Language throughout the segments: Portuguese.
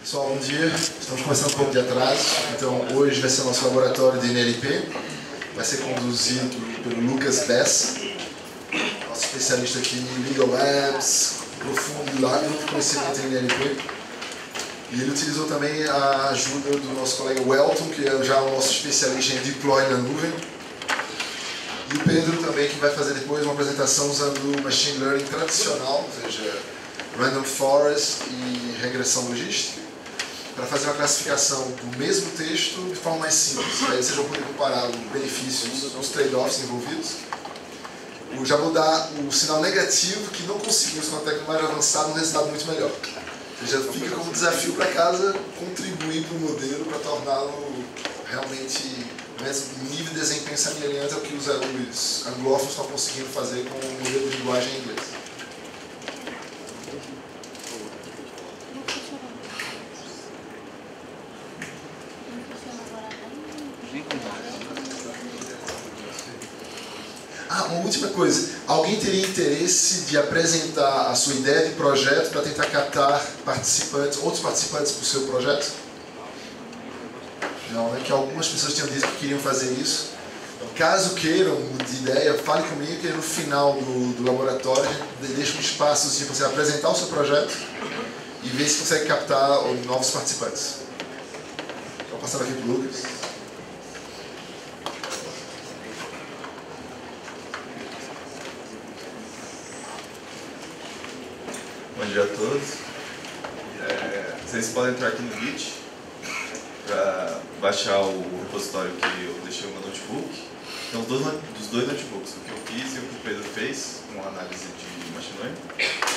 Pessoal, bom dia. Estamos começando um pouco de atraso, então hoje vai ser o nosso laboratório de NLP. Vai ser conduzido pelo Lucas Bessa, nosso especialista aqui em Legal Labs, profundo e largo conhecimento em NLP. E ele utilizou também a ajuda do nosso colega Welton, que é já o nosso especialista em Deploy na nuvem. E o Pedro também, que vai fazer depois uma apresentação usando o Machine Learning tradicional, ou seja, Random Forest e regressão logística, para fazer uma classificação do mesmo texto de forma mais simples. Aí vocês vão poder comparar os benefícios, os trade-offs envolvidos. Eu já vou dar o sinal negativo que não conseguimos com a técnica mais avançada um resultado muito melhor. Ou seja, fica como desafio para casa contribuir para o modelo para torná-lo realmente um nível de desempenho semelhante ao que os anglófonos estão conseguindo fazer com o modelo de linguagem em inglês. Uma última coisa. Alguém teria interesse de apresentar a sua ideia de projeto para tentar captar outros participantes para o seu projeto? Não, né? Que algumas pessoas tinham dito que queriam fazer isso. Então, caso queiram de ideia, fale comigo que no final do laboratório a gente deixa um espaço para você apresentar o seu projeto e ver se consegue captar novos participantes. Vou passar aqui para o Lucas. Bom dia a todos. Vocês podem entrar aqui no Git para baixar o repositório que eu deixei no meu notebook. Então, dos dois notebooks, o que eu fiz e o que o Pedro fez, com análise de machine learning.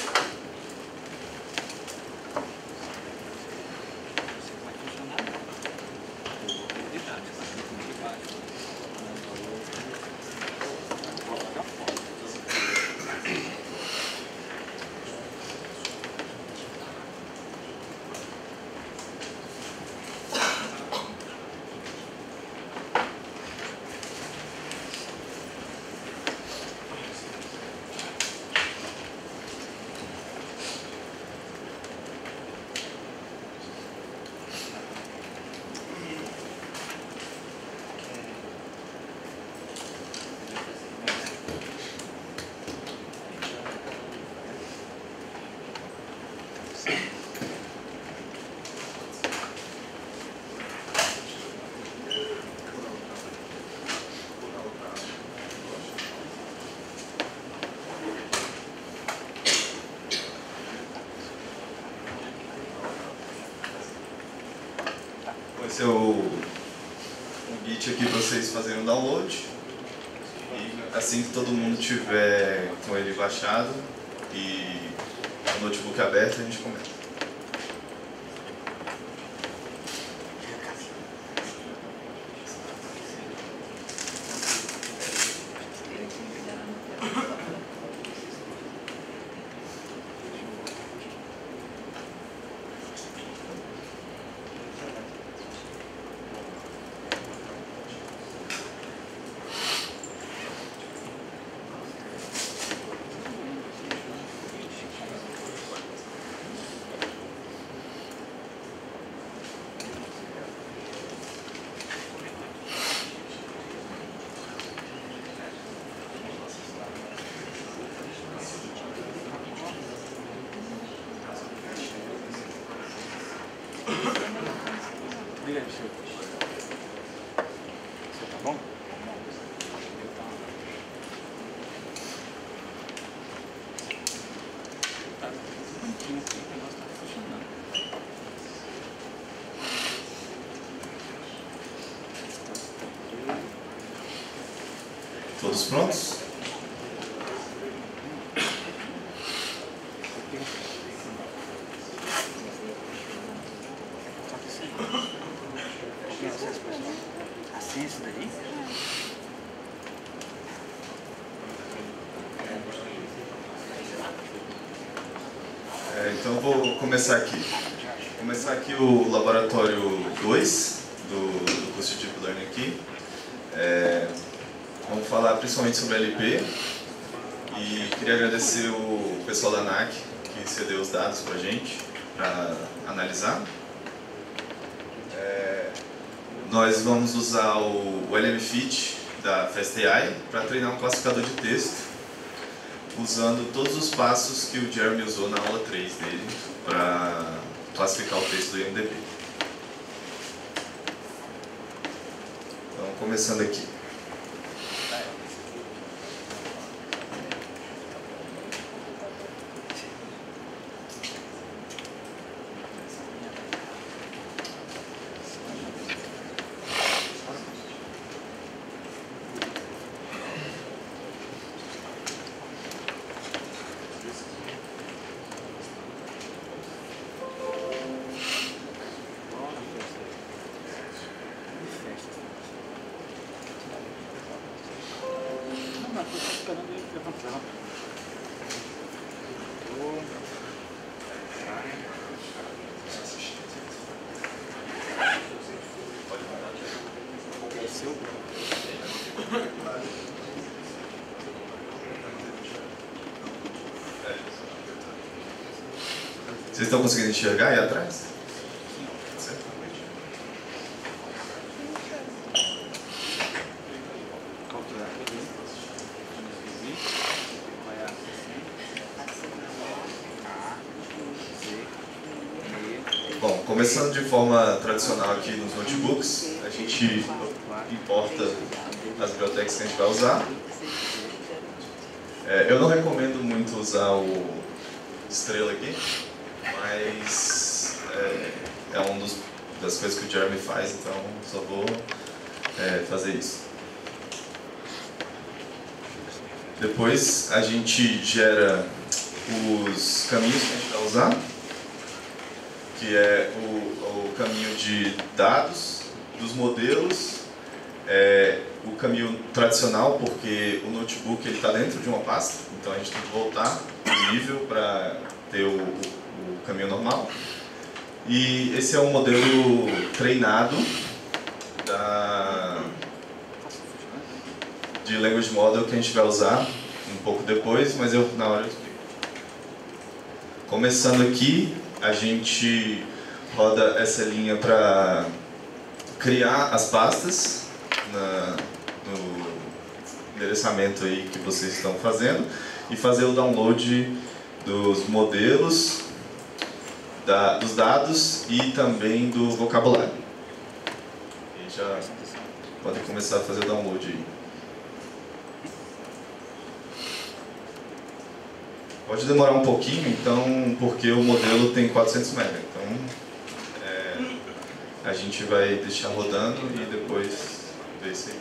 Esse é o Git aqui para vocês fazerem o download. E assim que todo mundo tiver com ele baixado e o notebook aberto, a gente começa. Você tá bom? Tá bonitinho aqui, o negócio tá funcionando. Todos prontos? Assim, isso daí? Então eu vou começar aqui. Vou começar aqui o laboratório 2 do curso de Deep Learning aqui. Vamos falar principalmente sobre LP. E queria agradecer o pessoal da ANAC que cedeu os dados para a gente, para analisar. nós vamos usar o LMFit da FastAI para treinar um classificador de texto, usando todos os passos que o Jeremy usou na aula 3 dele para classificar o texto do IMDb. Então, começando aqui. Vocês estão conseguindo enxergar aí atrás? Bom, começando de forma tradicional aqui nos notebooks, a gente importa as bibliotecas que a gente vai usar. Eu não recomendo muito usar o Estrela aqui, mas é uma das coisas que o Jeremy faz, então só vou fazer isso. Depois a gente gera os caminhos que a gente vai usar, que é o caminho de dados, dos modelos, o caminho tradicional, porque o notebook está dentro de uma pasta, então a gente tem que voltar o nível para ter o caminho normal. E esse é um modelo treinado de Language Model que a gente vai usar um pouco depois, mas na hora eu explico. Começando aqui, a gente roda essa linha para criar as pastas no endereçamento aí que vocês estão fazendo e fazer o download dos modelos, dos dados e também do vocabulário. E já podem começar a fazer o download aí. Pode demorar um pouquinho, então, porque o modelo tem 400 MB. Então, a gente vai deixar rodando e depois ver isso aí.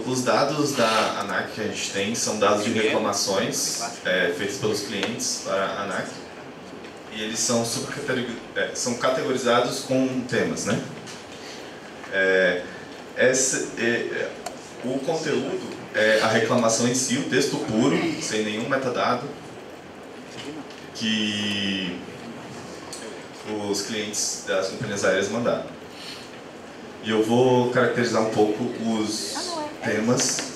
Os dados da ANAC que a gente tem são dados de reclamações feitos pelos clientes para a ANAC. E eles são categorizados com temas, né? O conteúdo é a reclamação em si, o texto puro, sem nenhum metadado, que os clientes das companhias aéreas mandaram. E eu vou caracterizar um pouco os temas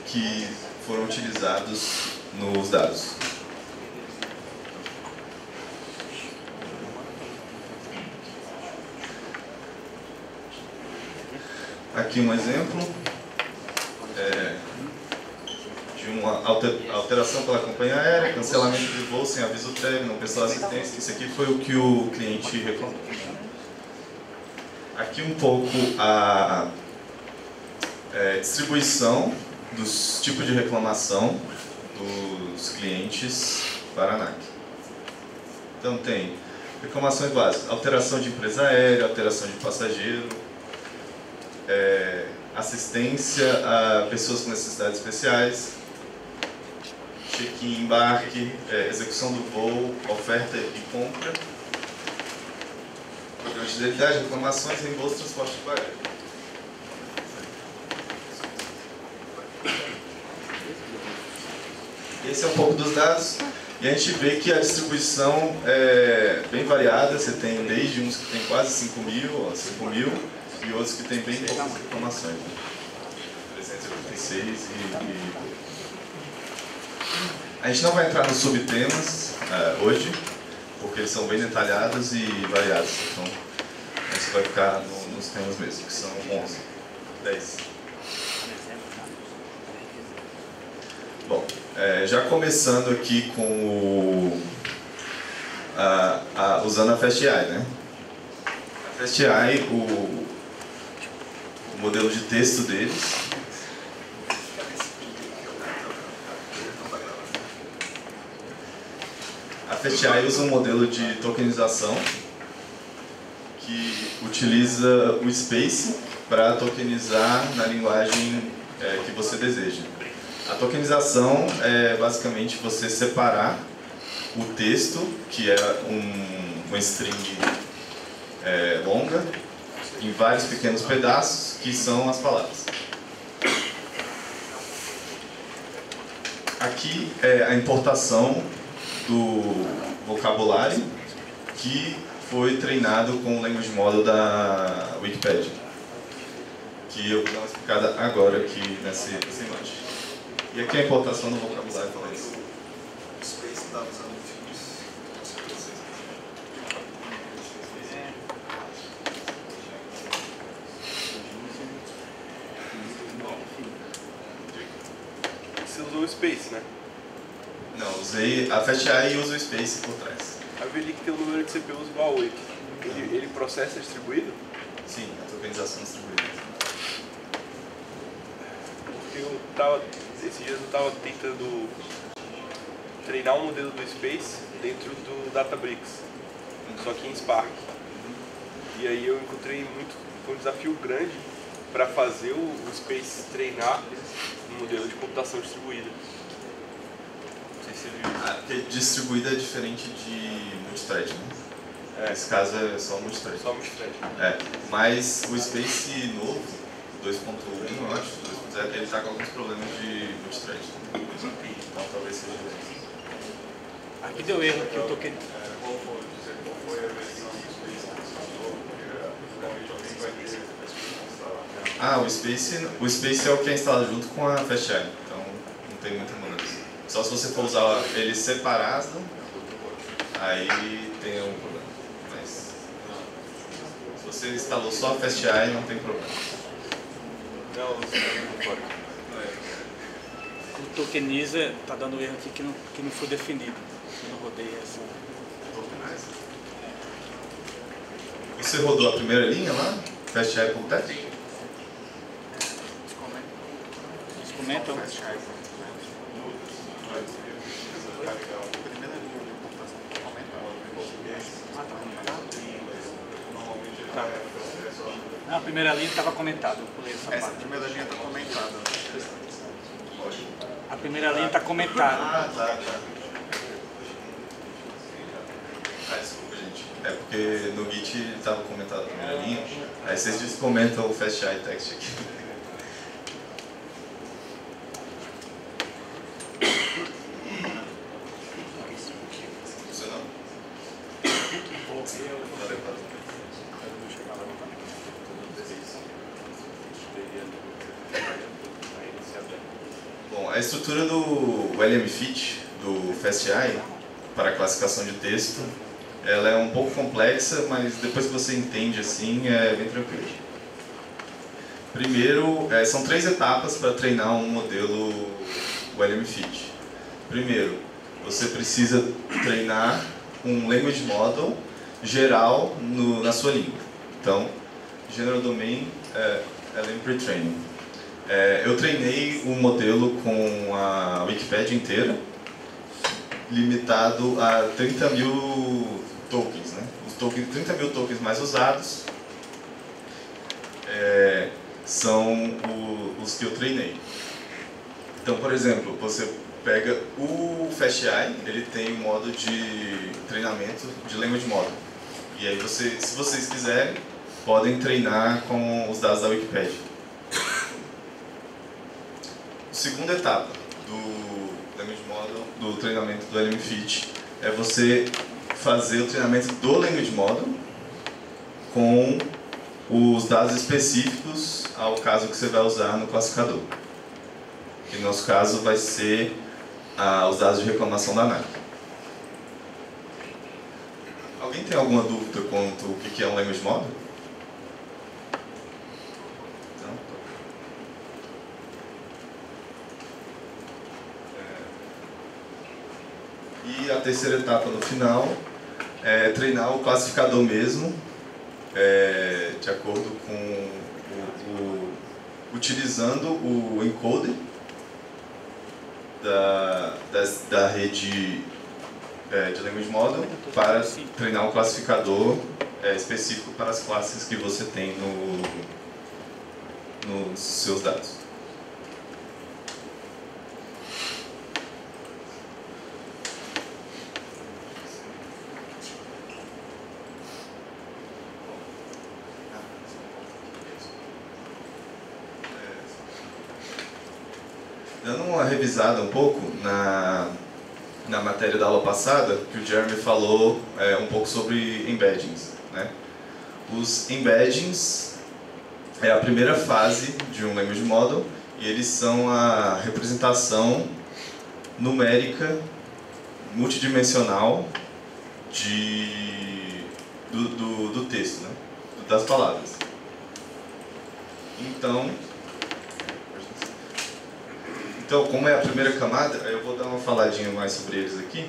que foram utilizados nos dados. Aqui um exemplo de uma alteração pela companhia aérea, cancelamento de voo sem aviso prévio, não prestou assistência. Isso aqui foi o que o cliente reclamou. Aqui um pouco a distribuição dos tipos de reclamação dos clientes para a ANAC. Então tem reclamações básicas, alteração de empresa aérea, alteração de passageiro, assistência a pessoas com necessidades especiais, check-in, embarque, execução do voo, oferta e compra, programa de fidelidade, reclamações, reembolso, transporte de aéreo. Esse é um pouco dos dados. E a gente vê que a distribuição é bem variada. Você tem desde uns que tem quase 5 mil, e outros que tem bem poucas reclamações. 386 e... A gente não vai entrar nos subtemas hoje, porque eles são bem detalhados e variados. Então, a gente vai ficar nos temas mesmo, que são 11, 10. Bom, já começando aqui com usando a FastAI, né? A FastAI, o modelo de texto deles. A FastAI usa um modelo de tokenização que utiliza o Space para tokenizar na linguagem que você deseja. A tokenização é basicamente você separar o texto, que é uma string longa, em vários pequenos pedaços, que são as palavras. Aqui é a importação do vocabulário que foi treinado com o Language Model da Wikipedia, que eu vou dar uma explicada agora aqui nessa imagem. E aqui a importação do vocabulário para isso. O Space está usando filmes. Você usou o Space, né? Não, usei a FastAI e uso o Space por trás. Aí eu vi que tem o número de CPUs igual a 8. Ele processa distribuído? Sim, a tokenização distribuída. Porque esses dias eu estava tentando treinar um modelo do Space dentro do Databricks, só que em Spark. E aí eu encontrei foi um desafio grande para fazer o Space treinar um modelo de computação distribuída. Porque distribuída é diferente de multithread, né? Nesse caso é só multithread. Só multithread. Mas o Space novo, 2.1, eu acho, 2.0, ele está com alguns problemas de multithread. Então talvez seja isso. Aqui deu erro que eu toquei. O Space é o que é instalado junto com a FastAI, então não tem muita mudança. Só se você for usar ele separado, aí tem algum problema. Mas se você instalou só a FastAI, não tem problema. Não, não pode. O tokeniza tá dando erro aqui que não foi definido. Eu não rodei essa. Você rodou a primeira linha lá? FastAI.test? Eles comentam. Tá. Não, a primeira linha estava comentada, eu pulei essa parte. Essa primeira linha está comentada. A primeira linha está comentada. Tá. Desculpa, gente. É porque no Git estava comentado a primeira linha, aí vocês descomentam o FastAI text aqui. Funcionou? Bom, a estrutura do LM-Fit, do FastAI, para a classificação de texto, ela é um pouco complexa, mas depois que você entende assim, é bem tranquilo. Primeiro, são 3 etapas para treinar um modelo LM-Fit. Primeiro, você precisa treinar um Language Model geral na sua língua. Então, General Domain LM Pre-Training. Eu treinei um modelo com a Wikipedia inteira, limitado a 30 mil tokens, né? Os 30 mil tokens mais usados são os que eu treinei. Então, por exemplo, você pega o FastAI, ele tem um modo de treinamento de Language Model. E aí, se vocês quiserem, podem treinar com os dados da Wikipedia. Segunda etapa do Language Model, do treinamento do LM-Fit, é você fazer o treinamento do Language Model com os dados específicos ao caso que você vai usar no classificador. Que no nosso caso vai ser os dados de reclamação da ANAC. Alguém tem alguma dúvida quanto ao que é um Language Model? E a terceira etapa no final é treinar o classificador mesmo, de acordo com utilizando o encoder da rede de Language Model para treinar um classificador específico para as classes que você tem nos seus dados. Dando uma revisada um pouco na matéria da aula passada, que o Jeremy falou um pouco sobre embeddings, né? Os embeddings é a primeira fase de um Language Model e eles são a representação numérica multidimensional do texto, né? Das palavras. Então, como é a primeira camada, eu vou dar uma faladinha mais sobre eles aqui.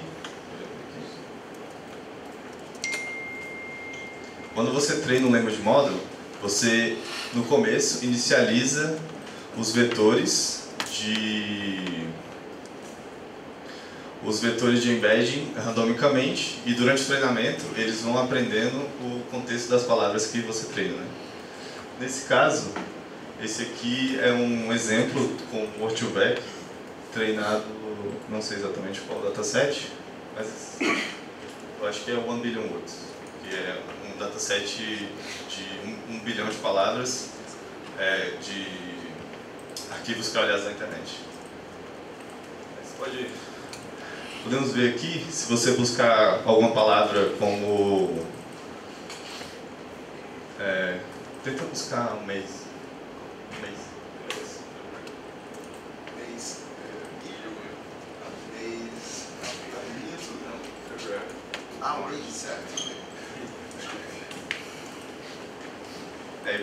Quando você treina um Language Model, você, no começo, inicializa os vetores de embedding randomicamente e durante o treinamento eles vão aprendendo o contexto das palavras que você treina, né? Nesse caso, esse aqui é um exemplo com o Word2Vec treinado, não sei exatamente qual dataset, mas eu acho que é o 1 billion words, que é um dataset de 1 bilhão de palavras de arquivos crawleados na internet. Podemos ver aqui, se você buscar alguma palavra como... tenta buscar um mês.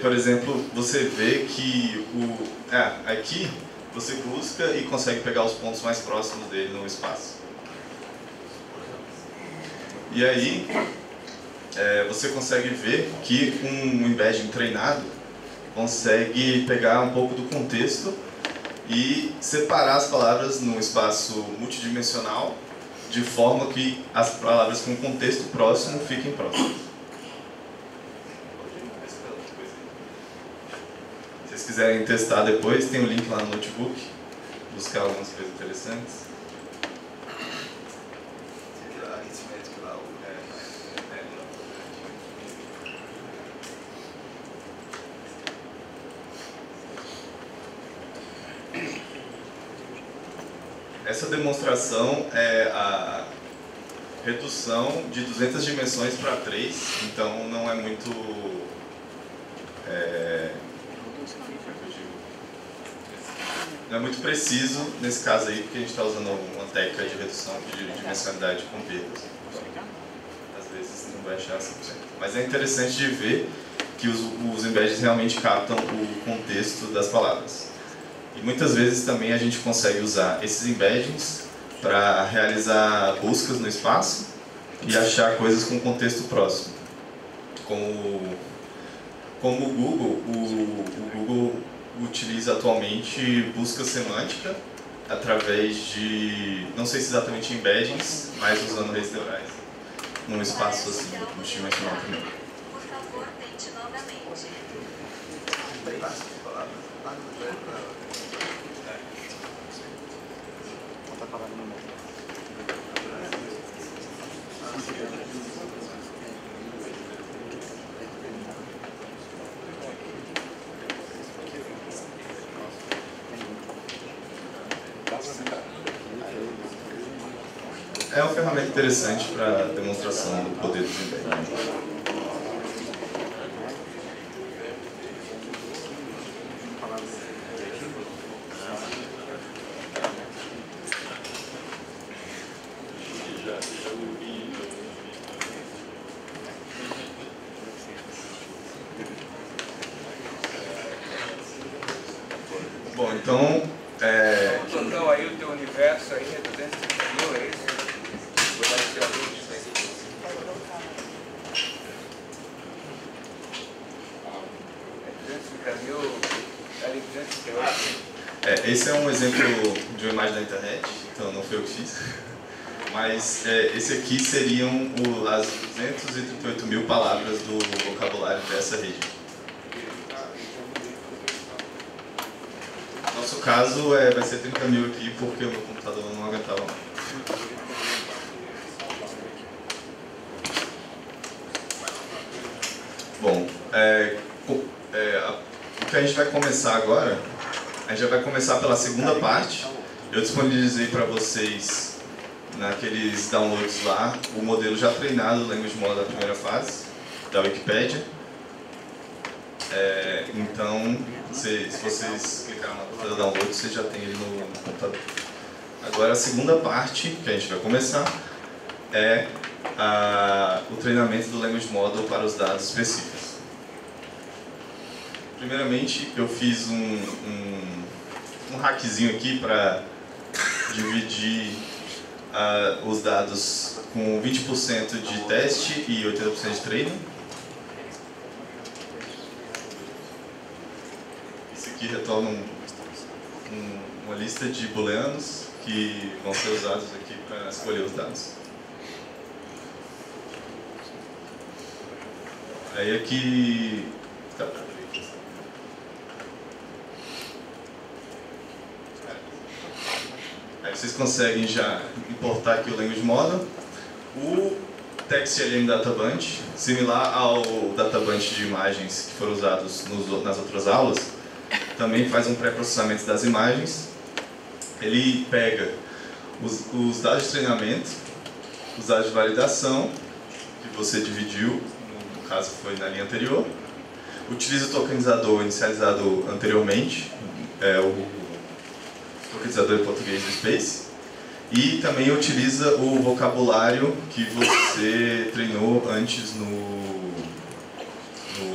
Por exemplo, você vê que aqui você busca e consegue pegar os pontos mais próximos dele no espaço. E aí você consegue ver que um embedding treinado consegue pegar um pouco do contexto e separar as palavras num espaço multidimensional de forma que as palavras com contexto próximo fiquem próximas. Se vocês quiserem testar depois, tem um link lá no notebook, buscar algumas coisas interessantes. Essa demonstração é a redução de 200 dimensões para 3, então não é muito... não é muito preciso nesse caso aí, porque a gente está usando uma técnica de redução de dimensionalidade com perdas. Às vezes não vai achar 100%. Mas é interessante de ver que os embeddings realmente captam o contexto das palavras. E muitas vezes também a gente consegue usar esses embeddings para realizar buscas no espaço e achar coisas com contexto próximo. Como o Google utiliza atualmente busca semântica através de, não sei se exatamente embeddings, mas usando redes neurais num espaço assim, multidimensional também. Por favor, tente novamente. É uma ferramenta interessante para demonstração do poder dos embeddings. Então, O total aí, o teu universo aí é 230 mil, é isso? Vou dar esse ajuste. 230 mil, ali 238. esse é um exemplo de uma imagem da internet, então não foi eu que fiz. Mas esse aqui seriam as 238 mil palavras do vocabulário dessa rede. No nosso caso, vai ser 30 mil aqui, porque o meu computador não aguentava mais. Bom, o que a gente vai começar agora, a gente já vai começar pela segunda parte. Eu disponibilizei para vocês, naqueles downloads lá, o modelo já treinado do Language Model da primeira fase, da Wikipedia. Então, se vocês clicarem na tela do download, vocês já tem ele no computador. Agora, a segunda parte que a gente vai começar é o treinamento do Language Model para os dados específicos. Primeiramente, eu fiz um hackzinho aqui para dividir os dados com 20% de teste e 80% de treino. Isso aqui retorna uma lista de booleanos que vão ser usados aqui para escolher os dados. Aí aqui... Aí vocês conseguem já importar aqui o Language Model. O TextLM Databunch, similar ao Databunch de imagens que foram usados nas outras aulas, também faz um pré-processamento das imagens. Ele pega os dados de treinamento, os dados de validação, que você dividiu, no caso foi na linha anterior, utiliza o tokenizador inicializado anteriormente, o tokenizador em português do Space, e também utiliza o vocabulário que você treinou antes no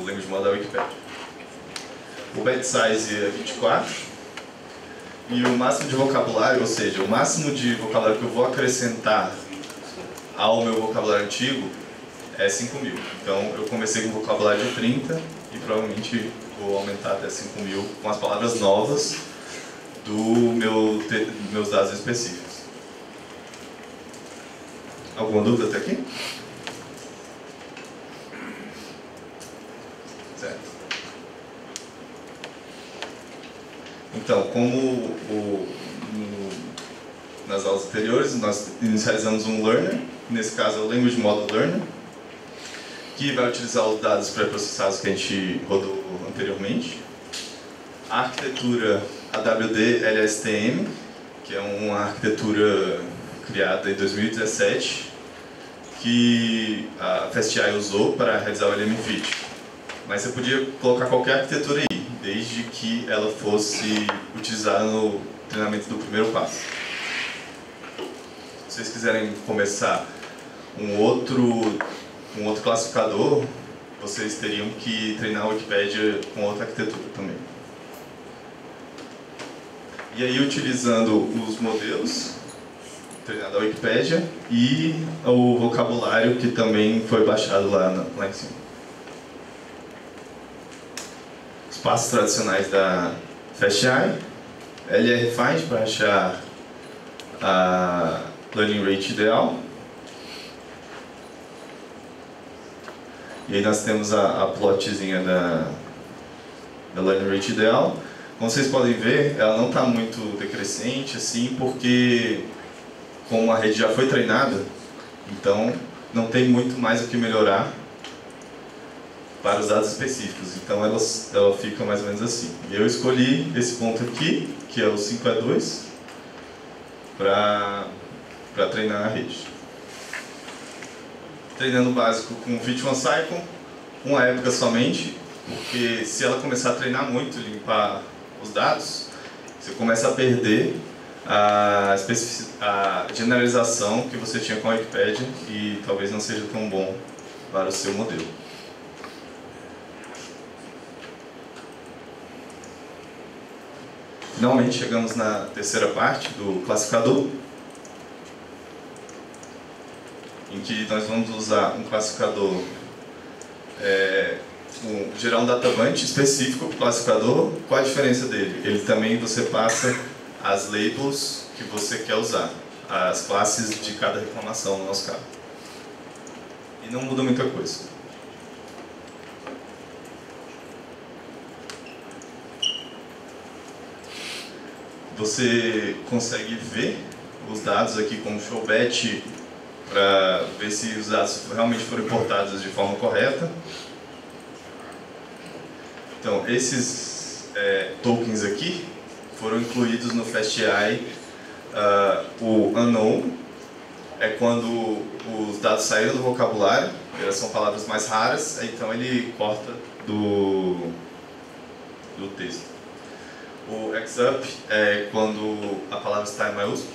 Language Model da Wikipedia. O batch size é 24 e o máximo de vocabulário, ou seja, o máximo de vocabulário que eu vou acrescentar ao meu vocabulário antigo é 5.000. Então eu comecei com um vocabulário de 30 e provavelmente vou aumentar até 5.000 com as palavras novas meus dados específicos. Alguma dúvida até aqui? Certo. Então, como nas aulas anteriores, nós inicializamos um learner, nesse caso é o Language Model Learner, que vai utilizar os dados pré-processados que a gente rodou anteriormente. A arquitetura AWD LSTM, que é uma arquitetura criada em 2017, que a FastAI usou para realizar o LM-Fit. Mas você podia colocar qualquer arquitetura aí, desde que ela fosse utilizada no treinamento do primeiro passo. Se vocês quiserem começar um outro classificador, vocês teriam que treinar a Wikipedia com outra arquitetura também. E aí, utilizando os modelos treinados da Wikipedia e o vocabulário que também foi baixado lá em cima. Os passos tradicionais da FastAI, LR-Find para achar a learning rate ideal. E aí nós temos a plotzinha da learning rate ideal. Como vocês podem ver, ela não está muito decrescente, assim, porque como a rede já foi treinada, então não tem muito mais o que melhorar para os dados específicos. Então ela fica mais ou menos assim. E eu escolhi esse ponto aqui, que é o 5E2, para treinar a rede. Treinando o básico com Fit One Cycle, uma época somente, porque se ela começar a treinar muito, limpar os dados, você começa a perder a generalização que você tinha com a Wikipedia e talvez não seja tão bom para o seu modelo. Finalmente chegamos na terceira parte do classificador, em que nós vamos usar um classificador, gerar um databunch específico para o classificador. Qual a diferença dele? Ele também, você passa as labels que você quer usar, as classes de cada reclamação no nosso caso. E não muda muita coisa. Você consegue ver os dados aqui como showBat para ver se os dados realmente foram importados de forma correta. Então, esses tokens aqui foram incluídos no FastAI. O unknown é quando os dados saíram do vocabulário, elas são palavras mais raras, então ele corta do texto. O XUp é quando a palavra está em maiúsculo.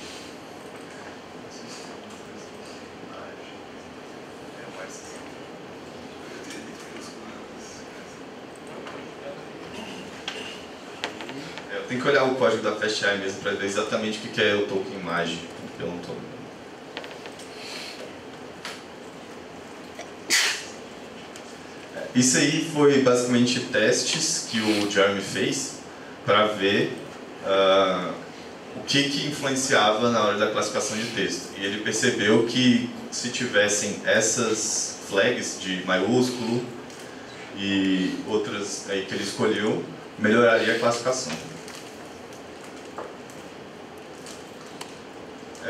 Eu tenho que olhar o código da FastAI mesmo para ver exatamente o que é o token imagem. Eu não estou. Isso aí foi basicamente testes que o Jeremy fez para ver o que influenciava na hora da classificação de texto. E ele percebeu que se tivessem essas flags de maiúsculo e outras aí que ele escolheu, melhoraria a classificação.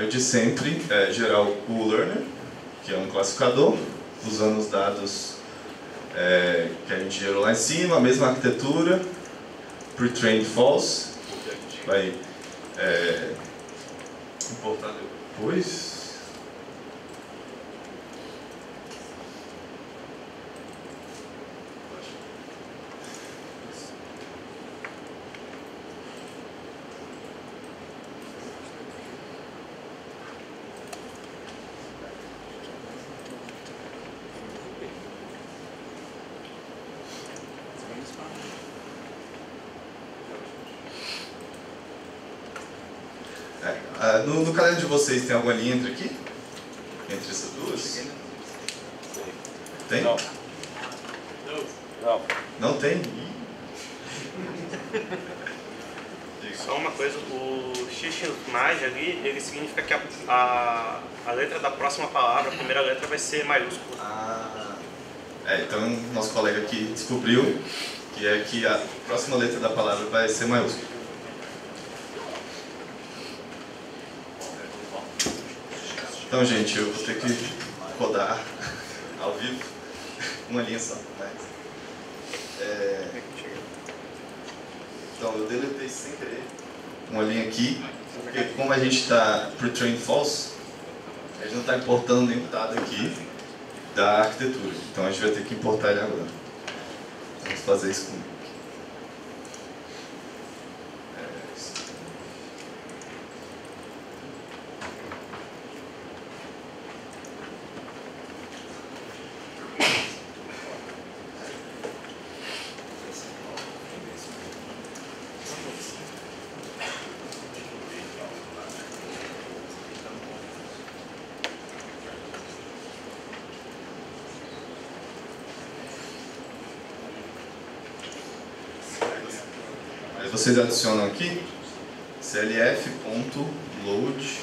O de sempre é gerar o Learner, que é um classificador, usando os dados que a gente gerou lá em cima, a mesma arquitetura, pre-trained false, que a gente vai importar depois. No caderno de vocês tem alguma linha entre aqui? Entre essas duas? Tem? Não. Não. Não tem? Só uma coisa, o X-Maj ali, ele significa que a letra da próxima palavra, a primeira letra vai ser maiúscula. Então nosso colega aqui descobriu que a próxima letra da palavra vai ser maiúscula. Então, gente, eu vou ter que rodar ao vivo uma linha só. Então, eu deletei sem querer uma linha aqui, porque como a gente está pre-trained false, a gente não está importando nenhum dado aqui da arquitetura. Então, a gente vai ter que importar ele agora. Vamos fazer isso comigo. Vocês adicionam aqui clf.load.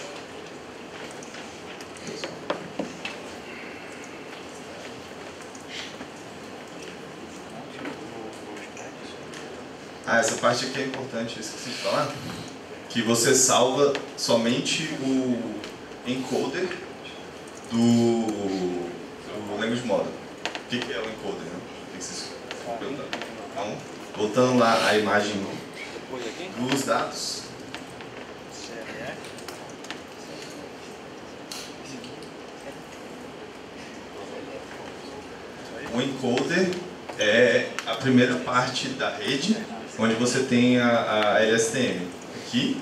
Essa parte aqui é importante, esqueci de falar. Que você salva somente o encoder do language model. O que é o encoder, né? O que vocês perguntaram? Então, voltando lá à imagem dos dados. O encoder é a primeira parte da rede, onde você tem a LSTM aqui,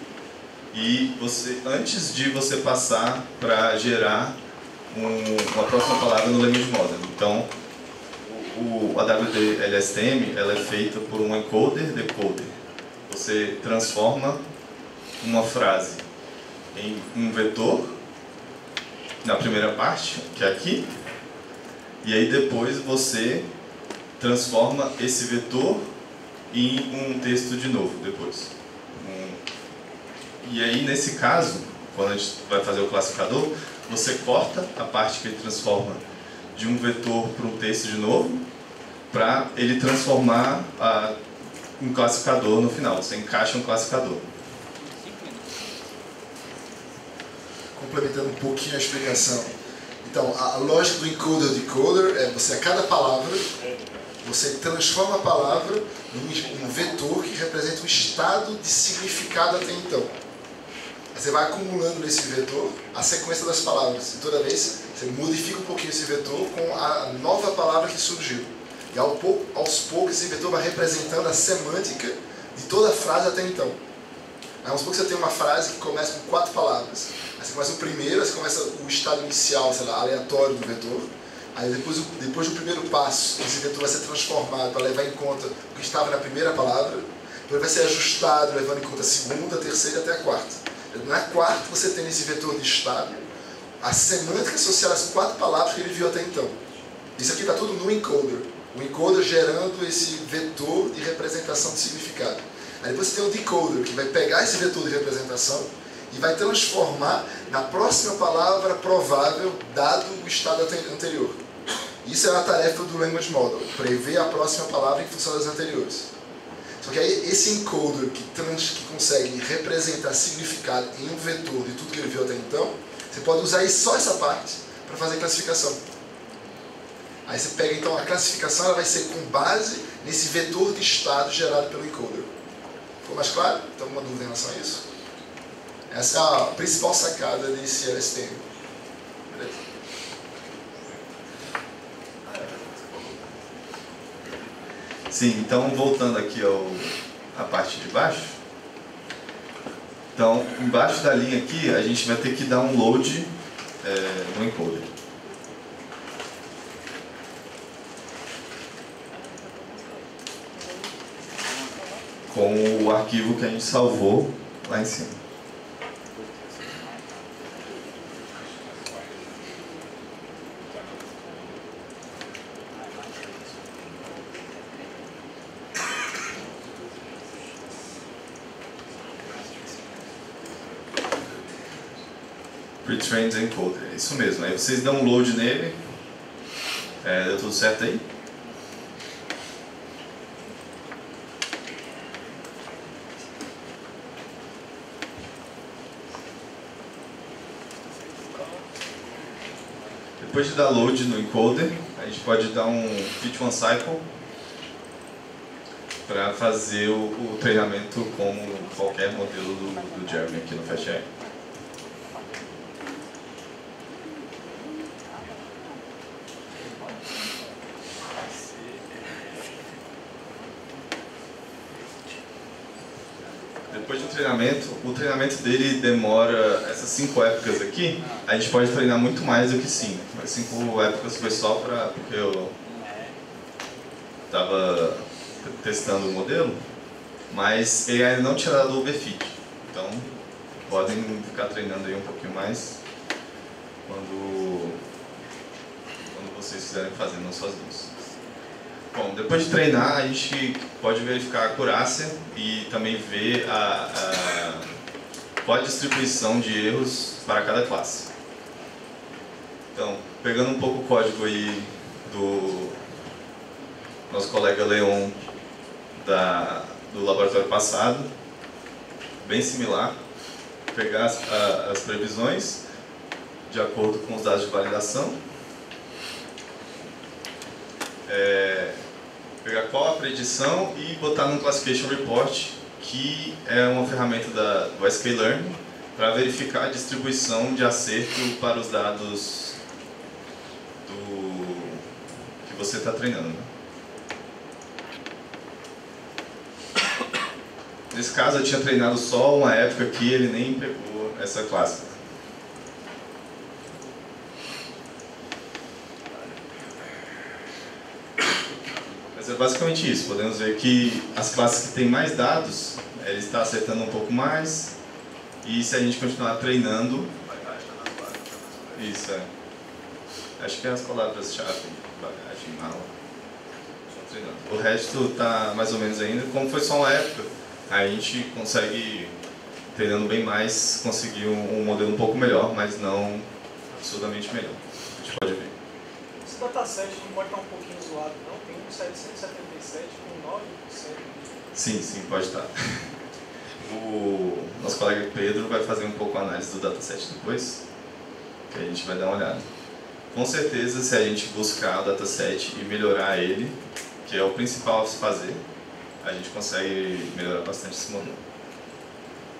e antes de você passar para gerar uma próxima palavra no language model. Então, a WD LSTM ela é feita por um encoder-decoder. você transforma uma frase em um vetor, na primeira parte, que é aqui, e aí depois você transforma esse vetor em um texto de novo, depois. E aí, nesse caso, quando a gente vai fazer o classificador, você corta a parte que ele transforma de um vetor para um texto de novo, para ele transformar um classificador no final. Você encaixa um classificador. Complementando um pouquinho a explicação. Então, a lógica do encoder-decoder é você, a cada palavra, você transforma a palavra em um vetor que representa um estado de significado até então. Você vai acumulando nesse vetor a sequência das palavras. E toda vez você modifica um pouquinho esse vetor com a nova palavra que surgiu. E aos poucos esse vetor vai representando a semântica de toda a frase até então. Aí, vamos supor que você tem uma frase que começa com 4 palavras. Aí você começa o primeiro, aí você começa o estado inicial, sei lá, aleatório do vetor. Aí depois do primeiro passo, esse vetor vai ser transformado para levar em conta o que estava na primeira palavra. Depois vai ser ajustado, levando em conta a segunda, a terceira e até a quarta. Na quarta, você tem esse vetor de estado, a semântica associada às 4 palavras que ele viu até então. Isso aqui está tudo no encoder. O encoder gerando esse vetor de representação de significado. Aí depois você tem o decoder, que vai pegar esse vetor de representação e vai transformar na próxima palavra provável, dado o estado anterior. Isso é a tarefa do Language Model, prever a próxima palavra em função das anteriores. Só que aí esse encoder que consegue representar significado em um vetor de tudo que ele viu até então, você pode usar só essa parte para fazer classificação. Aí você pega então a classificação, ela vai ser com base nesse vetor de estado gerado pelo encoder. Ficou mais claro? Tem alguma dúvida em relação a isso? Essa é a principal sacada desse LSTM. Beleza? Sim, então voltando aqui à parte de baixo. Então, embaixo da linha aqui, a gente vai ter que dar um load no encoder. Com o arquivo que a gente salvou lá em cima. Pre-trained encoder, é isso mesmo. Aí vocês dão um load nele. Deu tudo certo aí? Depois de dar load no encoder, a gente pode dar um fit one cycle para fazer o treinamento como qualquer modelo do Jeremy aqui no FastAI. Depois do treinamento, o treinamento dele demora essas 5 épocas aqui, a gente pode treinar muito mais do que 5. Mas 5 épocas foi só porque eu estava testando o modelo, mas ele ainda não tinha dado o overfit. Então, podem ficar treinando aí um pouquinho mais quando vocês quiserem fazer, não sozinhos. Bom, depois de treinar, a gente pode verificar a acurácia e também ver qual a distribuição de erros para cada classe. Então, pegando um pouco o código aí do nosso colega Leon do laboratório passado, bem similar, pegar as previsões de acordo com os dados de validação, pegar qual a predição e botar num Classification Report, que é uma ferramenta do sklearn, para verificar a distribuição de acerto para os dados que você está treinando. Né? Nesse caso eu tinha treinado só uma época que ele nem pegou essa classe. Mas é basicamente isso. Podemos ver que as classes que têm mais dados ele está acertando um pouco mais. E se a gente continuar treinando... Isso, acho que é as palavras-chave, bagagem, mala. O resto está mais ou menos ainda. Como foi só uma época, a gente consegue, treinando bem mais, conseguir um modelo um pouco melhor, mas não absurdamente melhor. A gente pode ver. Esse dataset não pode estar um pouquinho zoado, não? Tem um 777 com 9%. Sim, pode estar. O nosso colega Pedro vai fazer um pouco a análise do dataset depois, que a gente vai dar uma olhada. Com certeza, se a gente buscar o dataset e melhorar ele, que é o principal a se fazer, a gente consegue melhorar bastante esse modelo.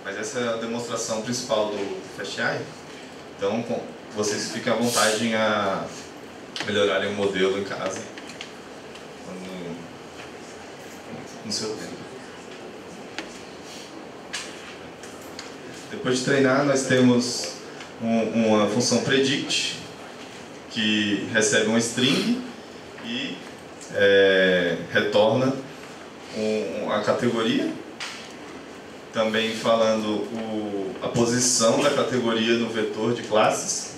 Mas essa é a demonstração principal do FastAI. Então, vocês fiquem à vontade a melhorarem o modelo em casa, no seu tempo. Depois de treinar, nós temos uma função predict, que recebe uma string e retorna a categoria, também falando a posição da categoria no vetor de classes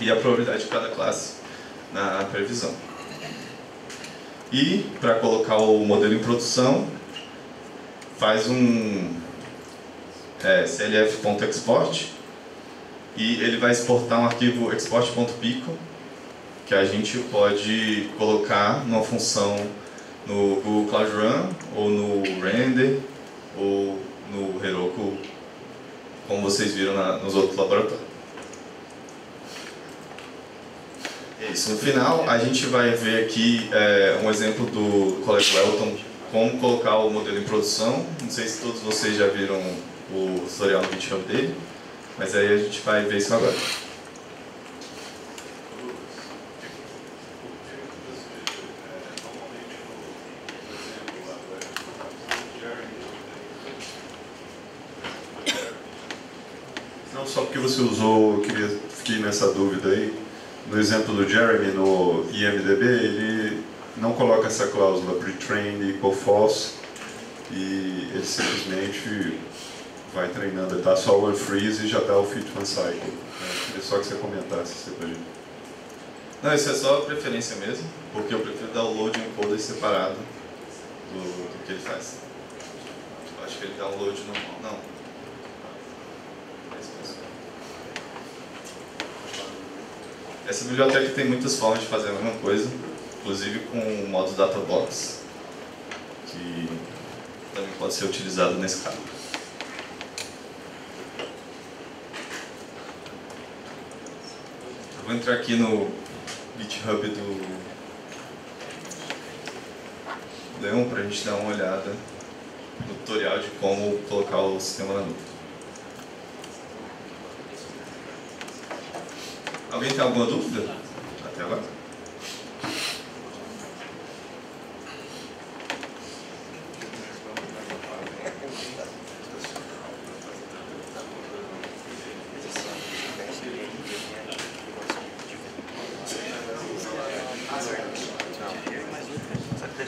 e a probabilidade de cada classe na previsão. E, para colocar o modelo em produção, faz um clf.export e ele vai exportar um arquivo export.pico que a gente pode colocar numa função no Google Cloud Run ou no Render ou no Heroku, como vocês viram nos outros laboratórios. É isso. No final, a gente vai ver aqui um exemplo do colega Welton, como colocar o modelo em produção. Não sei se todos vocês já viram o tutorial no GitHub dele, mas aí a gente vai ver isso agora. Não, só porque você usou, fiquei nessa dúvida aí. No exemplo do Jeremy no IMDb, ele não coloca essa cláusula pre-trained equal false e ele simplesmente vai treinando, está só o unfreeze e já dá o fit one cycle. Queria só que você comentasse isso pra gente. Não, isso é só preferência mesmo, porque eu prefiro dar o load encoder separado do que ele faz. Eu acho que ele dá um load normal. Não. Essa biblioteca tem muitas formas de fazer a mesma coisa, inclusive com o modo Databox, que também pode ser utilizado nesse caso. Eu vou entrar aqui no GitHub do Leon para a gente dar uma olhada no tutorial de como colocar o sistema na nuvem. Alguém tem alguma dúvida até agora?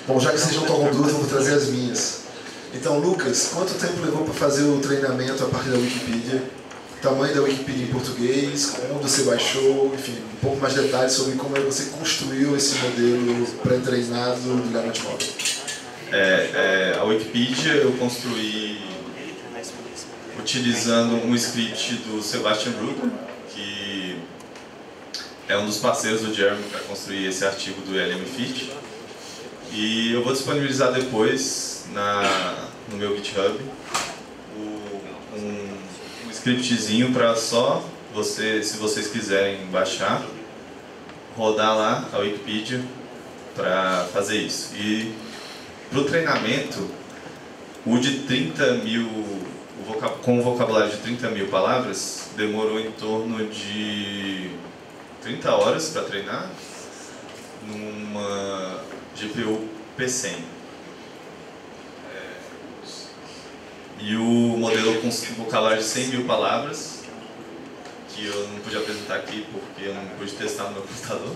Bom, já que vocês não estão com dúvida, eu vou trazer as minhas. Então, Lucas, quanto tempo levou para fazer o treinamento a partir da Wikipedia? Tamanho da Wikipedia em português, onde você baixou, enfim, um pouco mais de detalhes sobre como você construiu esse modelo pré-treinado do Garnet Model. A Wikipedia eu construí utilizando um script do Sebastian Bruder, que é um dos parceiros do Jeremy para construir esse artigo do LMFit. E eu vou disponibilizar depois no meu GitHub um scriptzinho para só se vocês quiserem baixar, rodar lá a Wikipedia para fazer isso. E para o treinamento, o de 30 mil, com o vocabulário de 30 mil palavras, demorou em torno de 30 horas para treinar numa GPU P100. E o modelo com vocabulário de 100 mil palavras, que eu não pude apresentar aqui porque eu não pude testar no meu computador,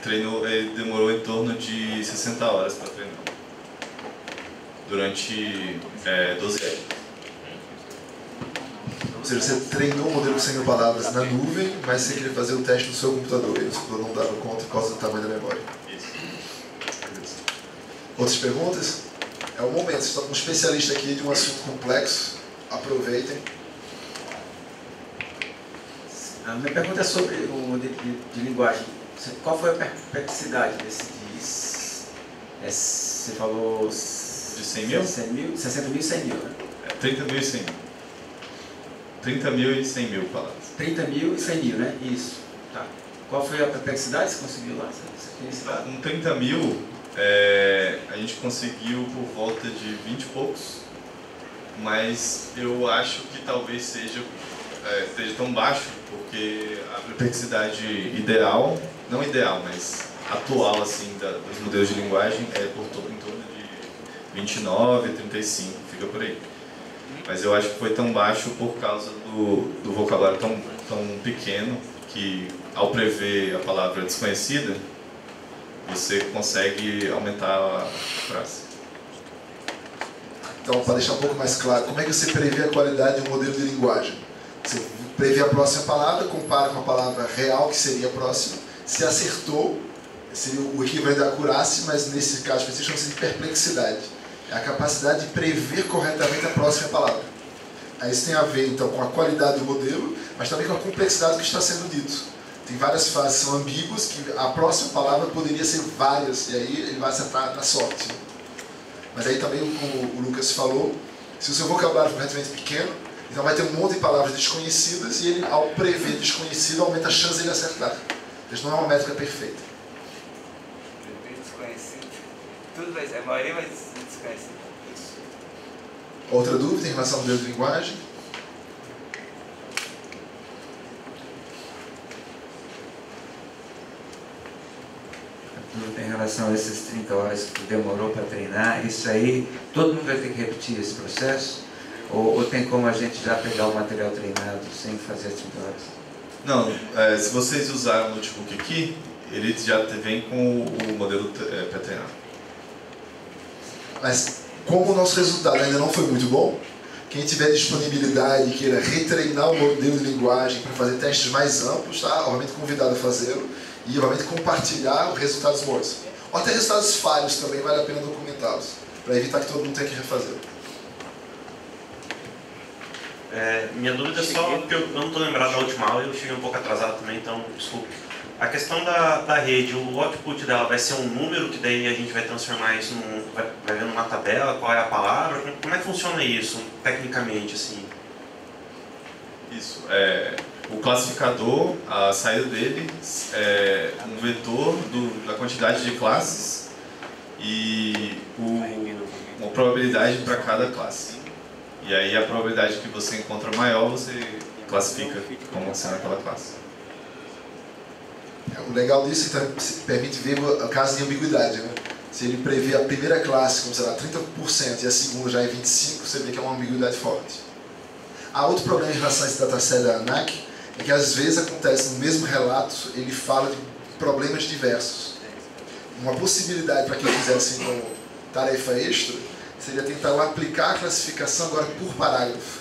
ele demorou em torno de 60 horas para treinar. durante 12 anos. Ou seja, você treinou o modelo com 100 mil palavras na nuvem, mas você queria fazer o teste no seu computador e o seu computador não dava conta por causa do tamanho da memória. Isso. Outras perguntas? É o momento, vocês estão com um especialista aqui de um assunto complexo, aproveitem. A minha pergunta é sobre o modelo de linguagem. Qual foi a perplexidade desse? Você falou... De 100 mil? 60 mil e 100 mil, né? 30 mil e 100 mil. 30 mil e 100 mil palavras. 30 mil e 100 mil, né? Isso. Tá. Qual foi a perplexidade que você conseguiu lá? No 30 mil, a gente conseguiu por volta de 20 e poucos, mas eu acho que talvez esteja tão baixo, porque a perplexidade ideal, não ideal, mas atual assim, dos modelos de linguagem é em torno de 29, 35, fica por aí. Mas eu acho que foi tão baixo por causa do vocabulário tão pequeno que, ao prever a palavra desconhecida, você consegue aumentar a frase. Então, para deixar um pouco mais claro, como é que você prevê a qualidade de um modelo de linguagem? Você prevê a próxima palavra, compara com a palavra real, que seria a próxima. Se acertou, seria o equivalente da acurácia, mas nesse caso específico chama-se de perplexidade. É a capacidade de prever corretamente a próxima palavra. Aí isso tem a ver, então, com a qualidade do modelo, mas também com a complexidade do que está sendo dito. Tem várias frases que são ambíguas, que a próxima palavra poderia ser várias, e aí ele vai acertar na sorte. Mas aí também, como o Lucas falou, se o seu vocabulário for relativamente pequeno, então vai ter um monte de palavras desconhecidas, e ele, ao prever desconhecido, aumenta a chance de ele acertar. Isso não é uma métrica perfeita. Desconhecido. Tudo vai ser, a maioria vai ser desconhecido. Outra dúvida em relação ao modelo de linguagem? Em relação a essas 30 horas que demorou para treinar, isso aí, todo mundo vai ter que repetir esse processo? Ou tem como a gente já pegar o material treinado sem fazer as 30 horas? Não, se vocês usaram o notebook aqui, ele já vem com o modelo pré-treinado. Mas como o nosso resultado ainda não foi muito bom, quem tiver disponibilidade e queira retreinar o modelo de linguagem para fazer testes mais amplos, está obviamente convidado a fazê-lo e obviamente compartilhar os resultados bons. Ou até resultados falhos também, vale a pena documentá-los, para evitar que todo mundo tenha que refazer. Minha dúvida é só, porque eu não estou lembrado da última aula, eu cheguei um pouco atrasado também, então desculpe. A questão da rede, o output dela vai ser um número que daí a gente vai transformar isso vai ver numa tabela, qual é a palavra? Como é que funciona isso, tecnicamente, assim? Isso, o classificador, a saída dele é um vetor da quantidade de classes e uma probabilidade para cada classe. E aí a probabilidade que você encontra maior, você classifica como sendo aquela classe. O legal disso é que permite ver o caso de ambiguidade, né? Se ele prevê a primeira classe como, sei lá, 30% e a segunda já é 25%, você vê que é uma ambiguidade forte. Há outro problema em relação a esse dataset da ANAC, é que às vezes acontece no mesmo relato, ele fala de problemas diversos. Uma possibilidade para quem fizesse como tarefa extra, seria tentar aplicar a classificação agora por parágrafo.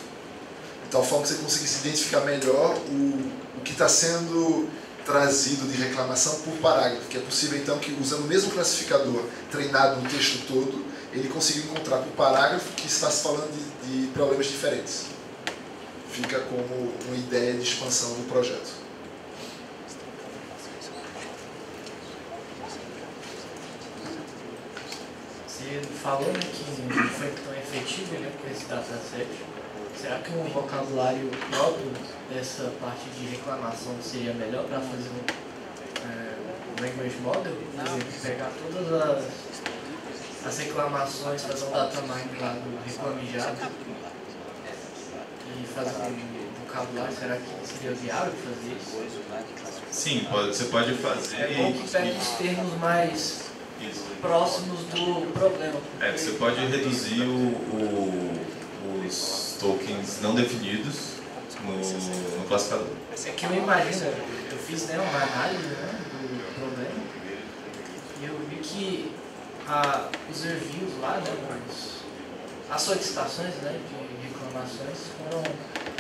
De tal forma que você conseguisse identificar melhor o que está sendo trazido de reclamação por parágrafo, que é possível então que, usando o mesmo classificador treinado no texto todo, ele consiga encontrar por parágrafo que está se falando de problemas diferentes. Fica como uma ideia de expansão do projeto. Você falou, né, que não foi tão efetivo, né, com esse dataset. Será que um vocabulário próprio dessa parte de reclamação seria melhor para fazer um language model? Por exemplo, pegar todas as reclamações, fazer um data mining lá do Reclame Já e fazer um vocabulário? Será que seria viável fazer isso? Sim, você pode fazer. É bom que pegue os termos mais próximos do problema. Você pode reduzir os tokens não definidos no classificador. É que eu imagino, eu fiz, né, uma análise, né, do problema e eu vi que os reviews lá, né, as solicitações, né, de reclamações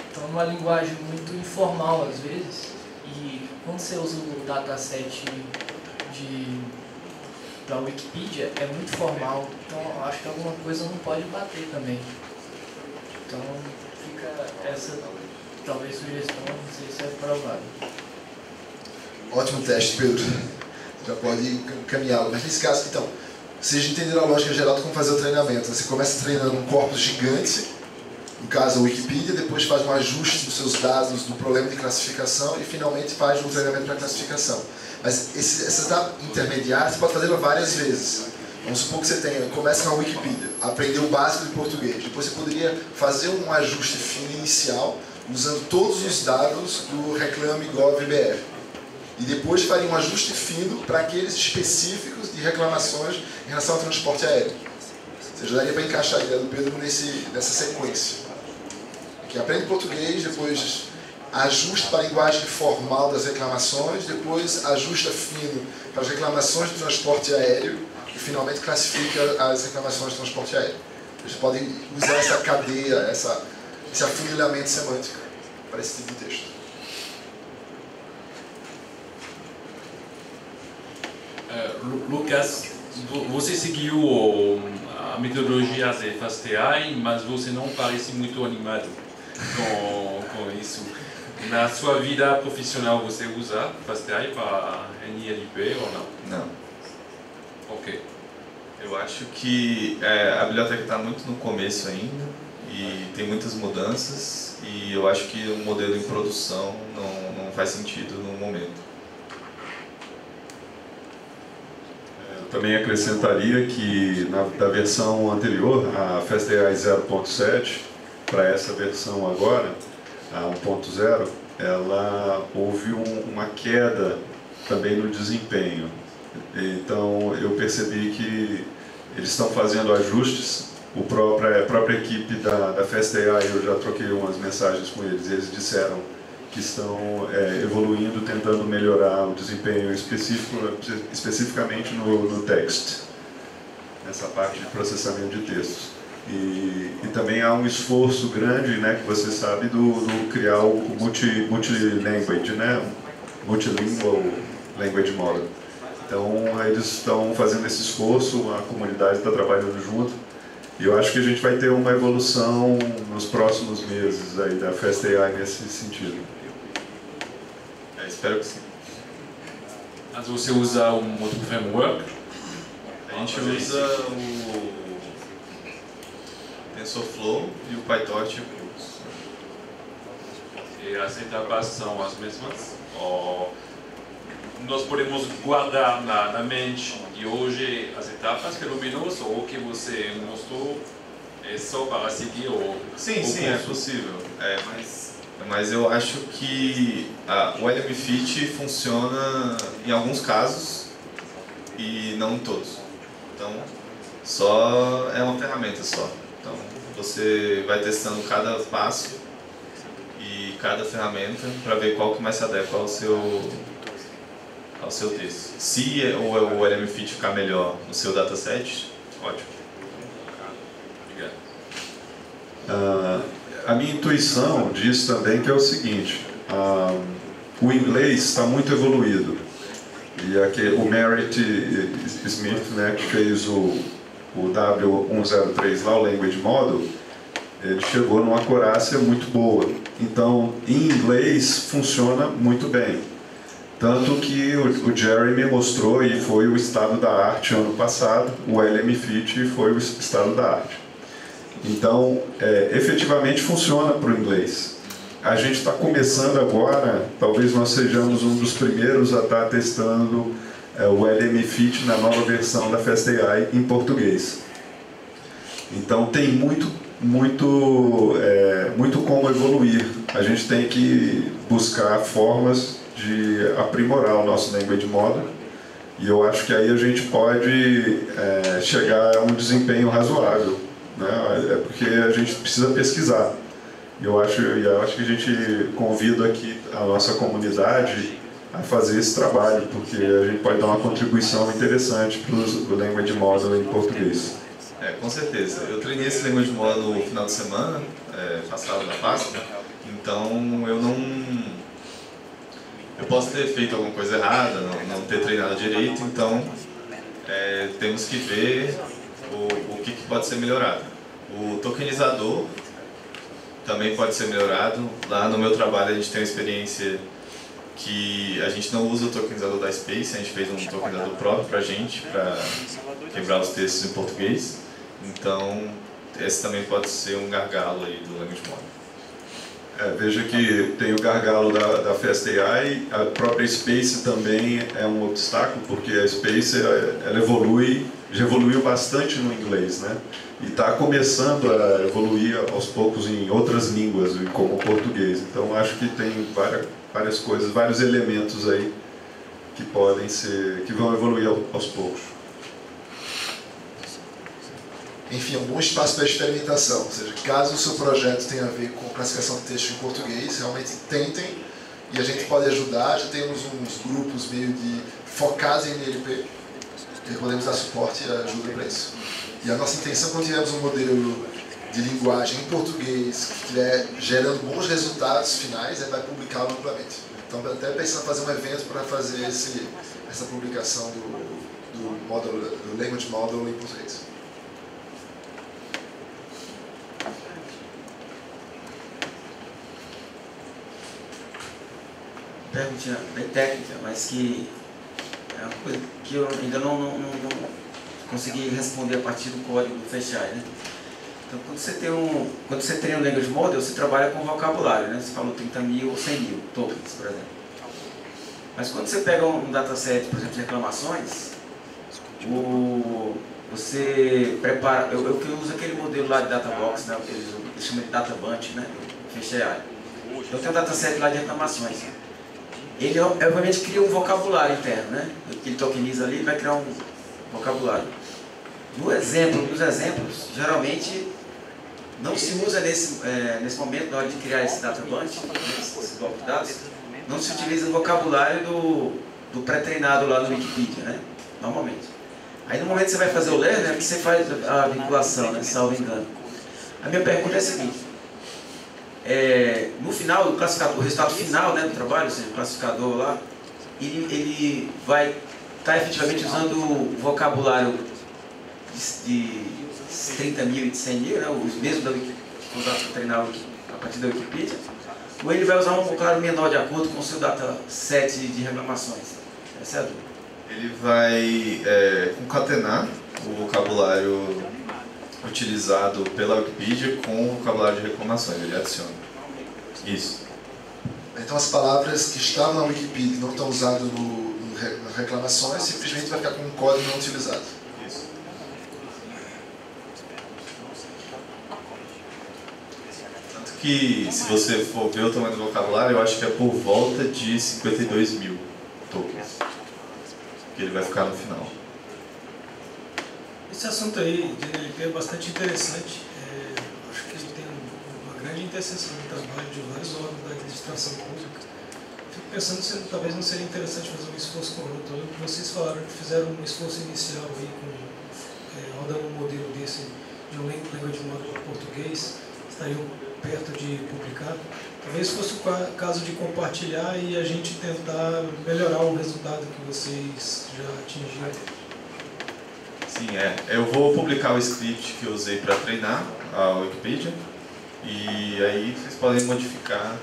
estão numa linguagem muito informal às vezes, e quando você usa o dataset da Wikipedia é muito formal, então acho que alguma coisa não pode bater também. Então fica essa talvez sugestão, não sei se é provável. Ótimo teste, Pedro. Já pode caminhá-lo. Mas nesse caso, então, vocês entenderam a lógica geral de como fazer o treinamento. Você começa treinando um corpus gigante, no caso a Wikipedia, depois faz um ajuste dos seus dados do problema de classificação e finalmente faz um treinamento para classificação. Mas essa etapa intermediária você pode fazê-la várias vezes. Vamos supor que você começa com a Wikipedia, aprendeu o básico de português. Depois você poderia fazer um ajuste fino inicial usando todos os dados do Reclame Gov.br. E depois faria um ajuste fino para aqueles específicos de reclamações em relação ao transporte aéreo. Você já daria para encaixar a ideia do Pedro nessa sequência. Que aprende português, depois ajuste para a linguagem formal das reclamações, depois ajusta fino para as reclamações do transporte aéreo e finalmente classifica as reclamações do transporte aéreo. Vocês podem usar essa cadeia, esse afunilhamento semântico para esse tipo de texto. Lucas, você seguiu a metodologia de FastAI, mas você não parece muito animado com isso. Na sua vida profissional você usa FastAI para NLP ou não? Não. Ok. Eu acho que a biblioteca está muito no começo ainda e tem muitas mudanças e eu acho que o modelo em produção não faz sentido no momento. Também acrescentaria que da versão anterior, a FastAI 0.7, para essa versão agora, a 1.0, houve uma queda também no desempenho. Então eu percebi que eles estão fazendo ajustes. A própria equipe da FastAI, eu já troquei umas mensagens com eles, eles disseram que estão evoluindo, tentando melhorar o desempenho especificamente no text, nessa parte de processamento de textos. E também há um esforço grande, né, que você sabe, do criar o multi-language, né, multilingual language model. Então eles estão fazendo esse esforço, a comunidade está trabalhando junto. E eu acho que a gente vai ter uma evolução nos próximos meses aí da FastAI nesse sentido. Espero que sim. Mas você usa um outro framework? A gente usa o TensorFlow e o PyTorch. E as etapas são as mesmas? Ou nós podemos guardar na mente de hoje as etapas, pelo menos, ou o que você mostrou é só para seguir o Sim, é possível. Mas eu acho que o LMFit funciona em alguns casos e não em todos. Então, só é uma ferramenta só. Então, você vai testando cada passo e cada ferramenta para ver qual que mais se adequa ao seu texto. Se o LMFit ficar melhor no seu dataset, ótimo. Obrigado. A minha intuição diz também que é o seguinte, o inglês está muito evoluído. E o Merritt Smith, né, que fez o W103 lá, o Language Model, ele chegou numa acurácia muito boa. Então, em inglês, funciona muito bem. Tanto que o Jeremy mostrou, e foi o estado da arte ano passado, o LMFit foi o estado da arte. Então, efetivamente funciona para o inglês. A gente está começando agora, talvez nós sejamos um dos primeiros a estar testando o LMFit na nova versão da FastAI em português. Então tem muito como evoluir. A gente tem que buscar formas de aprimorar o nosso language model e eu acho que aí a gente pode chegar a um desempenho razoável, né? É porque a gente precisa pesquisar. Eu acho que a gente convida aqui a nossa comunidade a fazer esse trabalho, porque a gente pode dar uma contribuição interessante para o language model em português. Com certeza. Eu treinei esse Language Model no final de semana, passado da Páscoa, então eu posso ter feito alguma coisa errada, não ter treinado direito, então temos que ver o que pode ser melhorado. O tokenizador também pode ser melhorado. Lá no meu trabalho a gente tem uma experiência que a gente não usa o tokenizador da Space, a gente fez um tokenizador próprio para quebrar os textos em português. Então, esse também pode ser um gargalo aí do Language Model. Veja que tem o gargalo da FastAI, a própria Space também é um obstáculo, porque a Space ela já evoluiu bastante no inglês, né? E está começando a evoluir aos poucos em outras línguas, como o português. Então acho que tem várias coisas, vários elementos aí que vão evoluir aos poucos. Enfim, um bom espaço para experimentação, ou seja, caso o seu projeto tenha a ver com classificação de texto em português, realmente tentem, e a gente pode ajudar. Já temos uns grupos meio de focados em NLP, e podemos dar suporte e ajuda para isso. E a nossa intenção, quando tivermos um modelo de linguagem em português que estiver gerando bons resultados finais, vai publicá-lo amplamente. Então, até pensando em fazer um evento para fazer essa publicação do Language Model em português. Perguntinha bem técnica, mas que é uma coisa que eu ainda não consegui responder a partir do código do FastAI, né? Então, quando você treina um Language Model, você trabalha com vocabulário, né? Você falou 30.000 ou 100.000 tokens, por exemplo. Mas quando você pega um dataset, por exemplo, de reclamações, você prepara... Eu uso aquele modelo lá de Databox, né? Eles chamam de DataBunch, né? FastAI. Então, tem um dataset lá de reclamações. Ele, obviamente, cria um vocabulário interno, né? Ele tokeniza ali e vai criar um vocabulário. Nos exemplos, geralmente, não se usa nesse momento, na hora de criar esse databunch, esse bloco de dados, não se utiliza o vocabulário do pré-treinado lá no Wikipedia, né? Normalmente. Aí, no momento que você vai fazer o learner, que você faz a vinculação, né? Salvo engano. A minha pergunta é a seguinte. No final, o resultado final, né, do trabalho, ou seja, o classificador lá, ele vai estar efetivamente usando o vocabulário de 30.000 e de 100.000, né, os mesmos que usados para treinar a partir da Wikipedia, ou ele vai usar um vocabulário menor de acordo com o seu dataset de reclamações? Essa é a dúvida. Ele vai concatenar o vocabulário utilizado pela Wikipedia com o vocabulário de reclamações, ele adiciona. Isso. Então as palavras que estavam na Wikipedia e não estão usadas nas reclamações, simplesmente vai ficar com um código não utilizado. Isso. Tanto que, se você for ver o tamanho do vocabulário, eu acho que é por volta de 52.000 tokens que ele vai ficar no final. Esse assunto aí de NLP é bastante interessante. Acho que ele tem uma grande interseção no trabalho de vários órgãos da administração pública. Fico pensando se talvez não seria interessante fazer um esforço conjunto. Eu lembro que vocês falaram que fizeram um esforço inicial aí rodando um modelo desse de um Language Model para português, estariam perto de publicar. Talvez fosse o caso de compartilhar e a gente tentar melhorar o resultado que vocês já atingiram. Sim, eu vou publicar o script que eu usei para treinar a Wikipedia e aí vocês podem modificar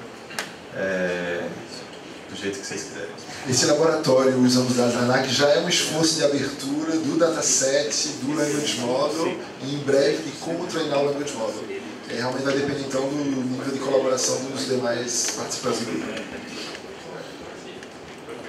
do jeito que vocês quiserem. Esse laboratório usando os dados da ANAC já é um esforço de abertura do dataset, do Language Model e em breve de como treinar o Language Model. Realmente vai depender então do nível de colaboração dos demais participantes do grupo.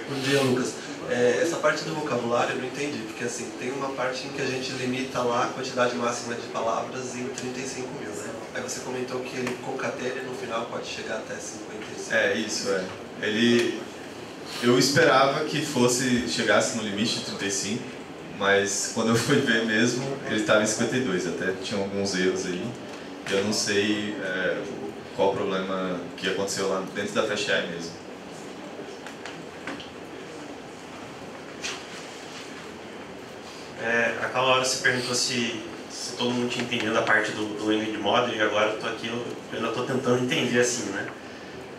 Bom dia, Lucas. Essa parte do vocabulário eu não entendi, porque assim, tem uma parte em que a gente limita lá a quantidade máxima de palavras em 35.000, né? Aí você comentou que ele concatena e no final pode chegar até 55. Isso. Eu esperava que chegasse no limite de 35, mas quando eu fui ver mesmo, ele estava em 52, até tinha alguns erros aí. Eu não sei qual o problema que aconteceu lá dentro da FastAI mesmo. Aquela hora você perguntou se todo mundo tinha entendido a parte do Image Model e agora eu tô aqui, eu ainda estou tentando entender assim, né?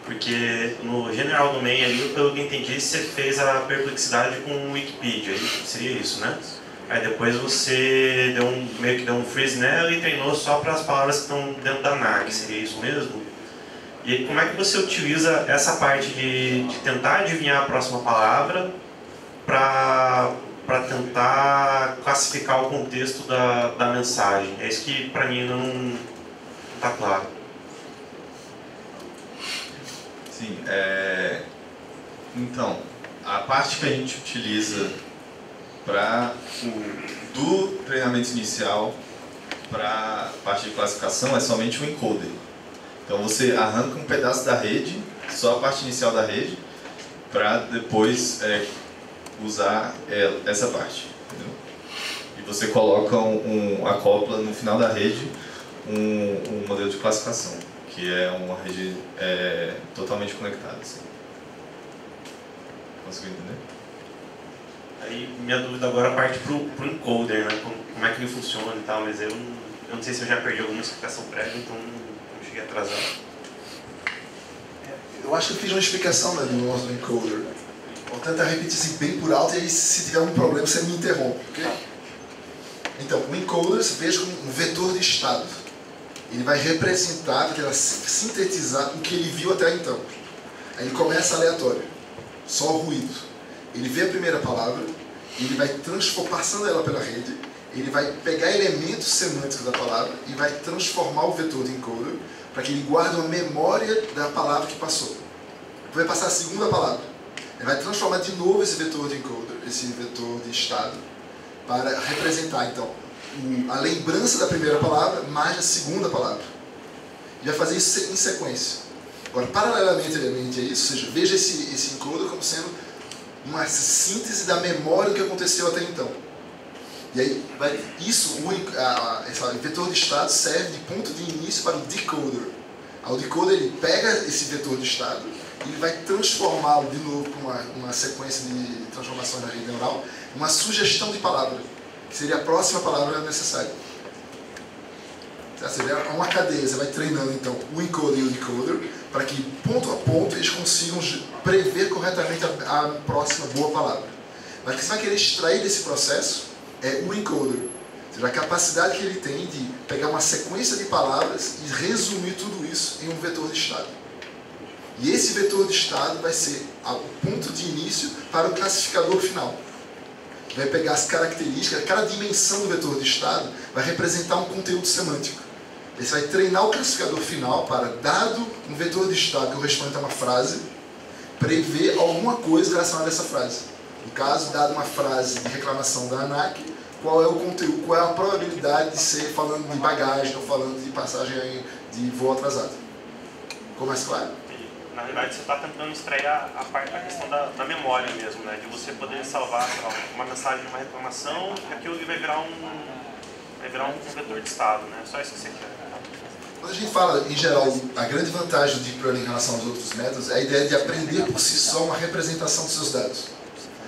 Porque no General Domain ali, pelo que eu entendi, você fez a perplexidade com o Wikipedia, seria isso, né? Aí depois você meio que deu um freeze nela e treinou só para as palavras que estão dentro da NAC, seria isso mesmo? E aí, como é que você utiliza essa parte de tentar adivinhar a próxima palavra para tentar classificar o contexto da mensagem? É isso que para mim não está claro. Sim, então, a parte que a gente utiliza do treinamento inicial para a parte de classificação é somente o encoder. Então você arranca um pedaço da rede, só a parte inicial da rede, para depois usar essa parte. Entendeu? E você coloca acopla no final da rede um modelo de classificação, que é uma rede totalmente conectada. Assim. Conseguiu entender? Aí minha dúvida agora parte pro encoder, né? Como é que ele funciona e tal, mas eu não sei se eu já perdi alguma explicação prévia, então não cheguei atrasado. Eu acho que eu fiz uma explicação, né, do nosso encoder. Vou tentar repetir assim bem por alto e aí se tiver um problema você me interrompe, ok? Então, o encoder se veja como um vetor de estado. Ele vai representar, vai sintetizar o que ele viu até então. Aí ele começa aleatório, só ruído. Ele vê a primeira palavra, ele vai passando ela pela rede, ele vai pegar elementos semânticos da palavra e vai transformar o vetor de encoder para que ele guarde uma memória da palavra que passou. Vai passar a segunda palavra. Ele vai transformar de novo esse vetor de encoder, esse vetor de estado, para representar, então, a lembrança da primeira palavra mais a segunda palavra. E vai fazer isso em sequência. Agora, paralelamente a isso, ou seja, veja esse encoder como sendo uma síntese da memória do que aconteceu até então. E aí, esse vetor de estado serve de ponto de início para o decoder. O decoder ele pega esse vetor de estado e ele vai transformá-lo de novo com uma sequência de transformações na rede neural, uma sugestão de palavra, que seria a próxima palavra necessária. É uma cadeia, você vai treinando então o encoder e o decoder para que ponto a ponto eles consigam prever corretamente a próxima boa palavra. Mas o que você vai querer extrair desse processo é o encoder, ou seja, a capacidade que ele tem de pegar uma sequência de palavras e resumir tudo isso em um vetor de estado. E esse vetor de estado vai ser o ponto de início para o classificador final. Vai pegar as características, cada dimensão do vetor de estado vai representar um conteúdo semântico. Você vai treinar o classificador final para, dado um vetor de estado que corresponde a uma frase, prever alguma coisa relacionada a essa frase. No caso, dado uma frase de reclamação da ANAC, qual é o conteúdo, qual é a probabilidade de ser falando de bagagem ou falando de passagem de voo atrasado. Ficou mais claro? Na verdade, você está tentando extrair a questão da memória mesmo, né? De você poder salvar, sei lá, uma mensagem de uma reclamação e aquilo vai virar um vetor de estado, né? Só isso que você quer. Quando a gente fala, em geral, a grande vantagem do Deep Learning em relação aos outros métodos é a ideia de aprender por si só uma representação dos seus dados.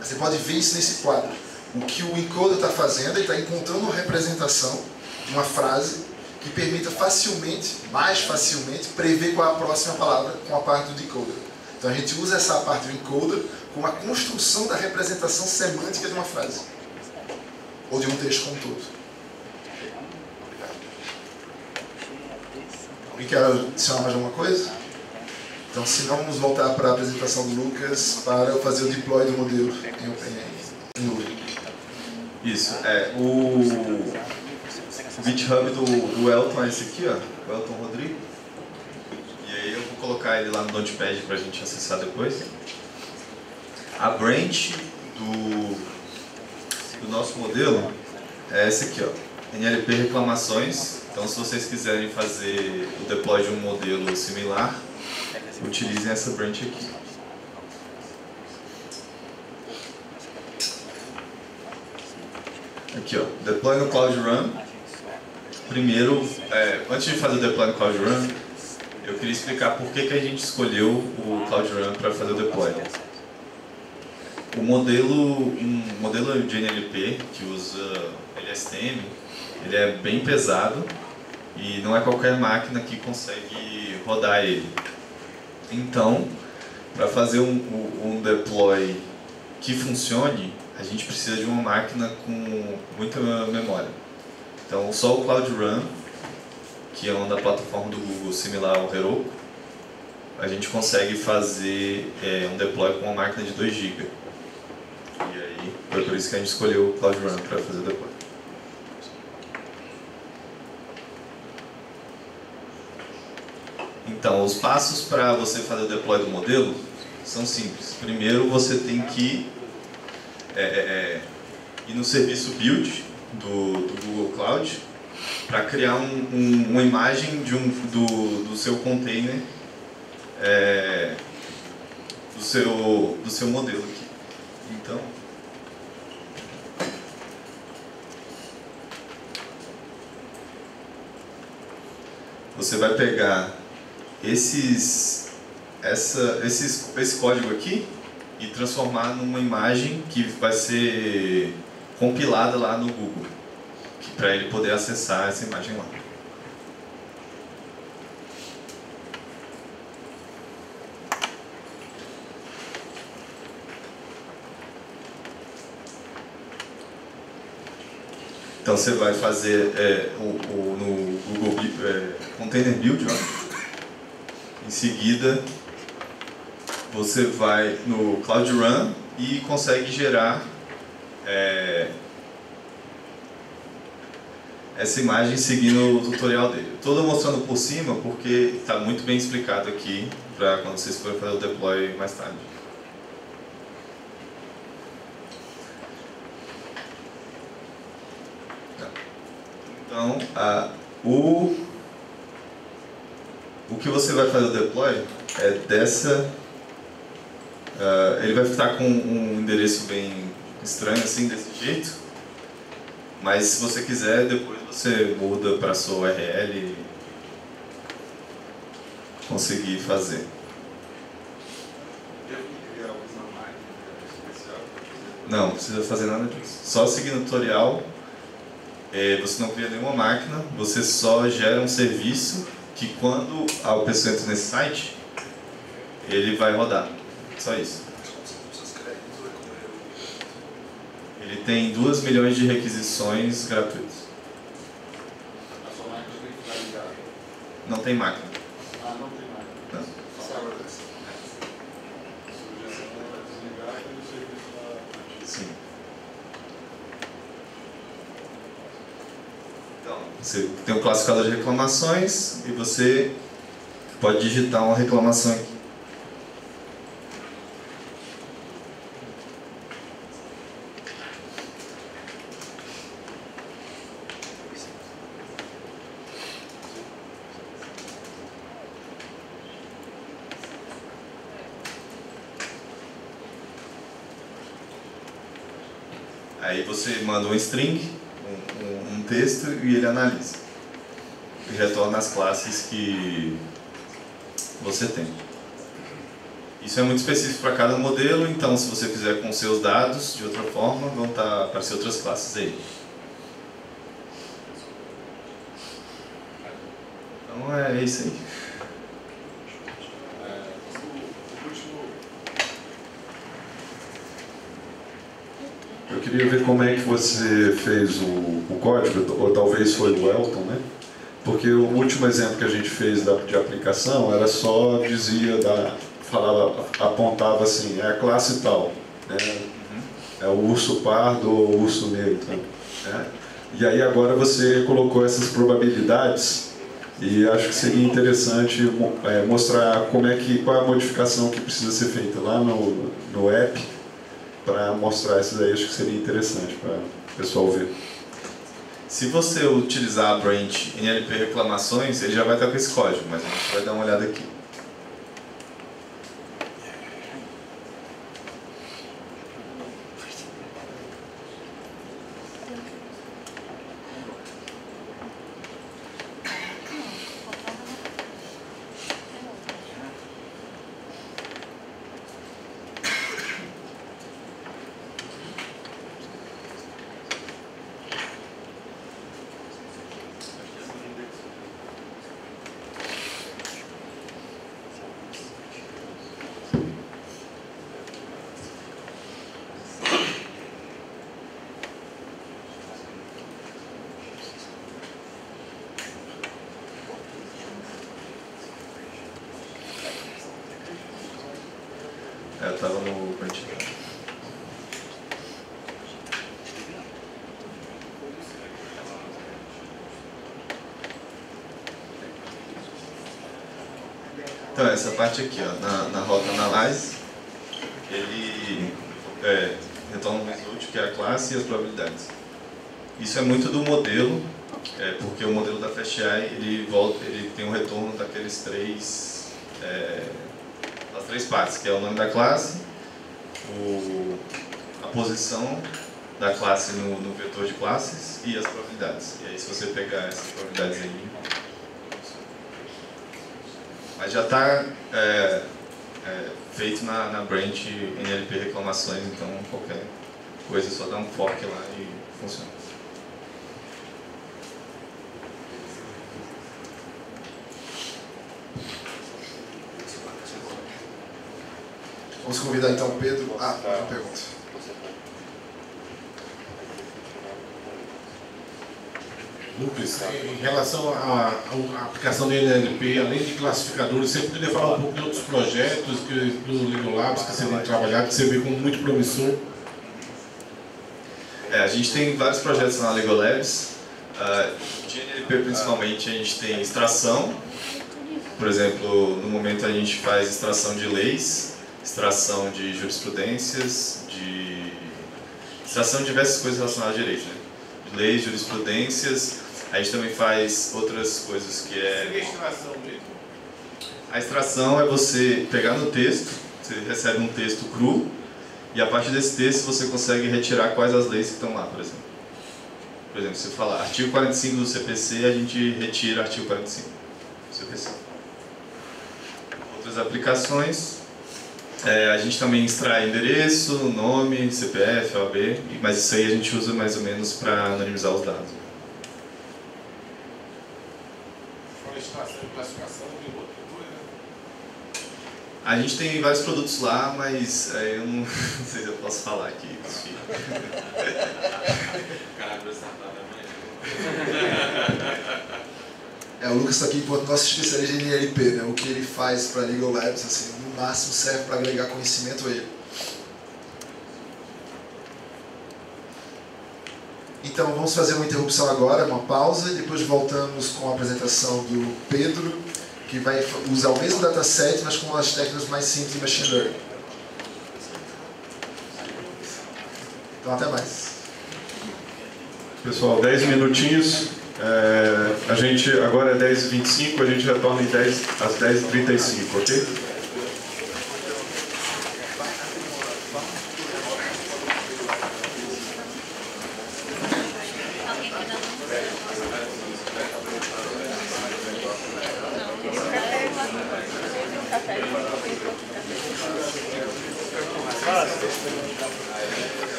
Você pode ver isso nesse quadro. O que o encoder está fazendo, ele está encontrando uma representação de uma frase que permita mais facilmente, prever qual é a próxima palavra com a parte do decoder. Então a gente usa essa parte do encoder como a construção da representação semântica de uma frase. Ou de um texto como um todo. Alguém quer adicionar mais alguma coisa? Então, se não, vamos voltar para a apresentação do Lucas para eu fazer o deploy do modelo em nuvem. Isso, o GitHub do Elton é esse aqui, ó, o Elton Rodrigo. E aí eu vou colocar ele lá no Notepad para a gente acessar depois. A branch do nosso modelo é esse aqui, ó, NLP reclamações. Então, se vocês quiserem fazer o deploy de um modelo similar, utilizem essa branch aqui. Aqui, ó, deploy no Cloud Run. Primeiro, antes de fazer o deploy no Cloud Run, eu queria explicar por que a gente escolheu o Cloud Run para fazer o deploy. Um modelo de NLP que usa LSTM, Ele é bem pesado e não é qualquer máquina que consegue rodar ele. Então, para fazer um deploy que funcione, a gente precisa de uma máquina com muita memória. Então, só o Cloud Run, que é uma da plataforma do Google similar ao Heroku, a gente consegue fazer um deploy com uma máquina de 2 GB. E aí, foi por isso que a gente escolheu o Cloud Run para fazer o deploy. Então, os passos para você fazer o deploy do modelo são simples. Primeiro, você tem que ir no serviço build do Google Cloud para criar uma imagem do seu container, do seu modelo aqui. Então, você vai pegar esse código aqui e transformar numa imagem que vai ser compilada lá no Google, para ele poder acessar essa imagem lá. Então você vai fazer no Google Container Build, ó. Em seguida você vai no Cloud Run e consegue gerar essa imagem seguindo o tutorial dele. Estou mostrando por cima porque está muito bem explicado aqui para quando vocês forem fazer o deploy mais tarde. Então, o que você vai fazer o deploy é dessa... ele vai estar com um endereço bem estranho, assim, desse jeito. Mas se você quiser, depois você muda para a sua URL e conseguir fazer. Não, não precisa fazer nada disso. Só seguir no tutorial. Você não cria nenhuma máquina, você só gera um serviço que quando a pessoa entra nesse site, ele vai rodar. Só isso. Ele tem 2 milhões de requisições gratuitas. Não tem máquina. Não tem máquina. Não. Sim. Então, você tem um classificador de reclamações e você pode digitar uma reclamação aqui. Aí você manda um string, um texto e ele analisa. E retorna as classes que você tem. Isso é muito específico para cada modelo, então se você fizer com seus dados de outra forma, vão aparecer outras classes aí. Então é isso aí. Eu queria ver como é que você fez o código, ou talvez foi o Elton, né? Porque o último exemplo que a gente fez de aplicação era só apontava assim, é a classe tal, né? É o urso pardo ou o urso negro, né? E aí agora você colocou essas probabilidades e acho que seria interessante mostrar qual é a modificação que precisa ser feita lá no app para mostrar isso daí. Acho que seria interessante para o pessoal ver. Se você utilizar a branch NLP reclamações, ele já vai estar com esse código, mas a gente vai dar uma olhada aqui. Eu estava no Quantic. Então, essa parte aqui, ó, na Rota Analyze, ele retorna um result, que é a classe e as probabilidades. Isso é muito do modelo, porque o modelo da FastAI, ele tem um retorno daqueles das três partes, que é o nome da classe, a posição da classe no vetor de classes e as probabilidades. E aí, se você pegar essas probabilidades aí, mas já está feito na branch NLP reclamações, então qualquer coisa é só dá um fork lá e funciona. Vamos convidar então o Pedro. Uma pergunta. Lucas, em relação à aplicação do NLP, além de classificadores, você poderia falar um pouco de outros projetos do Legal Labs que você tem trabalhado, que você vê como muito promissor? A gente tem vários projetos na Legal Labs. De NLP principalmente a gente tem extração. Por exemplo, no momento a gente faz extração de leis, extração de jurisprudências, extração de diversas coisas relacionadas ao direito, né? De leis, jurisprudências. A gente também faz outras coisas que é... extração mesmo? A extração é você pegar no texto, você recebe um texto cru, e a partir desse texto você consegue retirar quais as leis que estão lá, por exemplo. Por exemplo, se você falar artigo 45 do CPC, a gente retira artigo 45 do CPC. Outras aplicações, a gente também extrai endereço, nome, CPF, OAB, mas isso aí a gente usa mais ou menos para anonimizar os dados. Extração e classificação de outra coisa? A gente tem vários produtos lá, mas eu não sei se eu posso falar aqui. O Lucas está aqui enquanto nosso especialista em NLP, né? O que ele faz para Legal Labs, assim, no máximo serve para agregar conhecimento a ele. Então vamos fazer uma interrupção agora, uma pausa, e depois voltamos com a apresentação do Pedro, que vai usar o mesmo dataset, mas com as técnicas mais simples de Machine Learning. Então até mais. Pessoal, 10 minutinhos. A gente agora é 10h25, a gente retorna às 10h35, ok?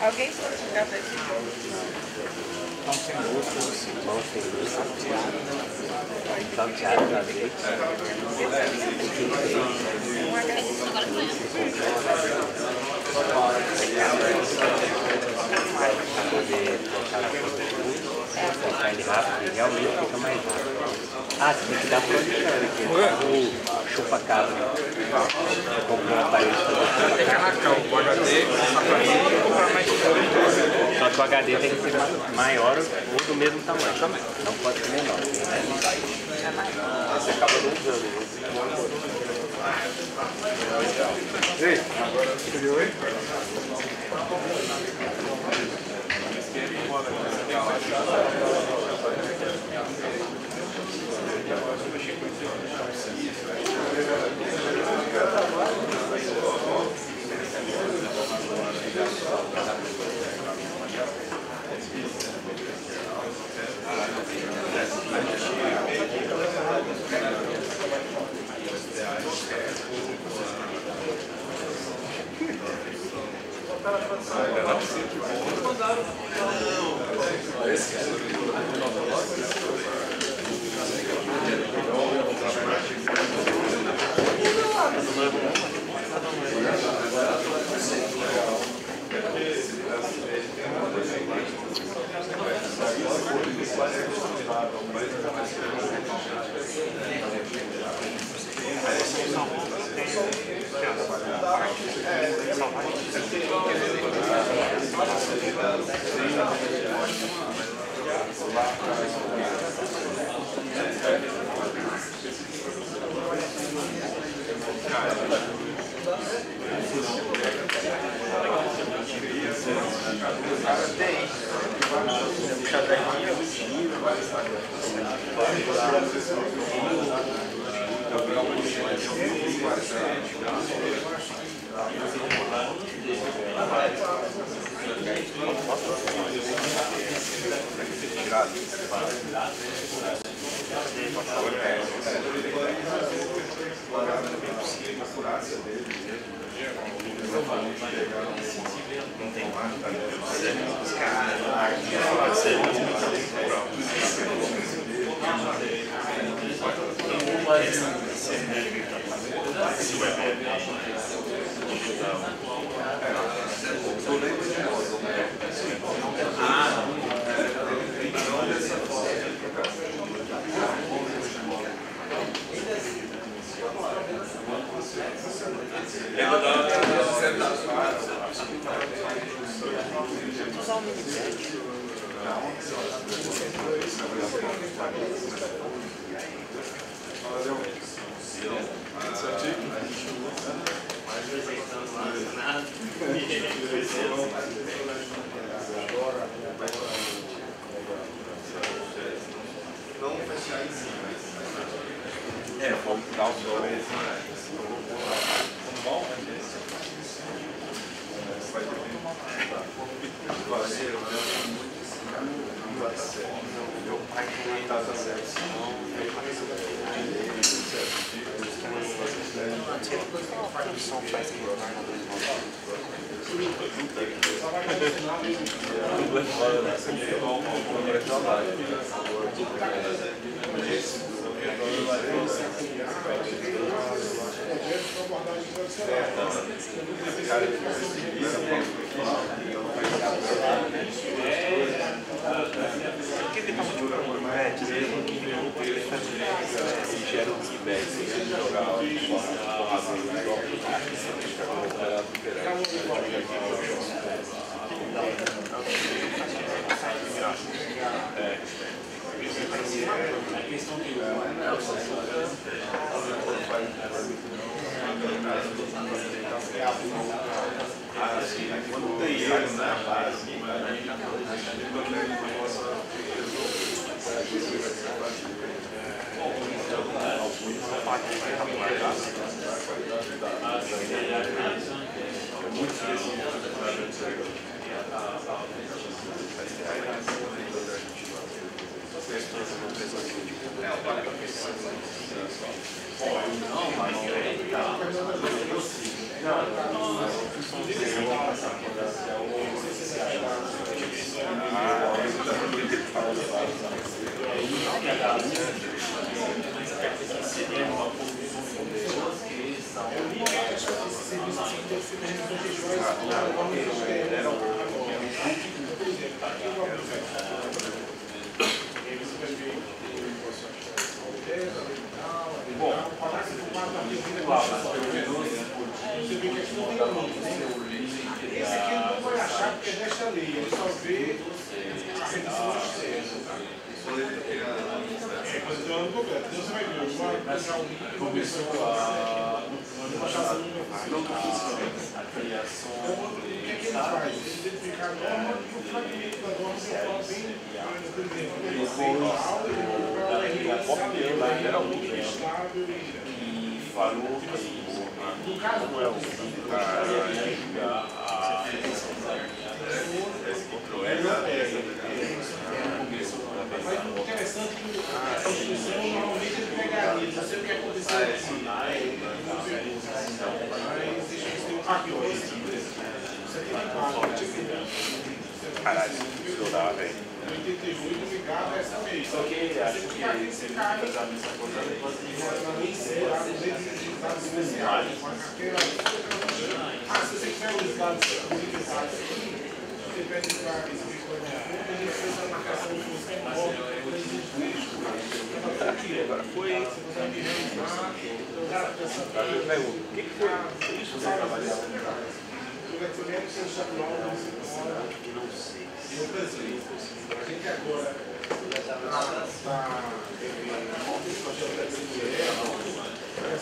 Alguém pode ficar pra esse jogo? Pão sem luz, salteado na leite, para poder colocar na fonte de luz, colocar ele rápido e realmente fica mais rápido. Você tem que dar para o Alexandre, que ele chupa-cabra. Eu comprei um aparelho de fazer. Tem que arrancar o HD, comprar mais coisa. Só que o HD tem que ser maior ou do mesmo tamanho. Não pode ser menor. Você acaba não usando. Ei, você viu aí?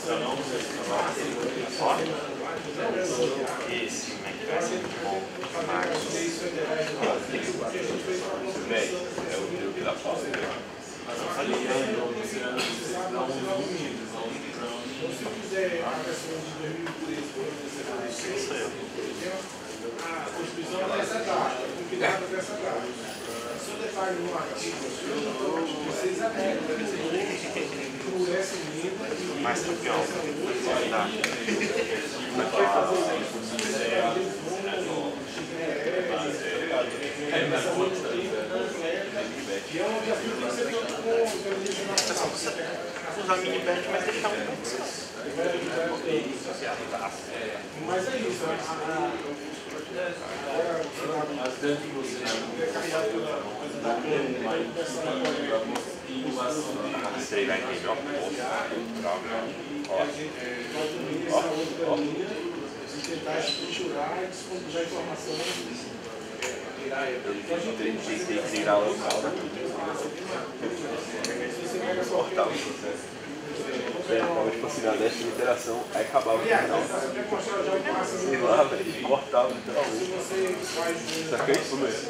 Não, Esse Minecraft bom demais. É o teu que dá pausa. A Constituição é dessa data, compilada dessa data. Se eu detalhe no artigo, vocês até por essa emenda Mais campeão. E é uma viatura que você tem com usar mini band, mas deixar um pouco. Mas é isso, Você vai entender, tentar estruturar e disponibilizar informações. Eu tentei tirar o caldo. Cortava. Tipo assim, na leste de interação, aí acabava no final. Sei lá, velho, cortava literalmente. Saca isso, velho?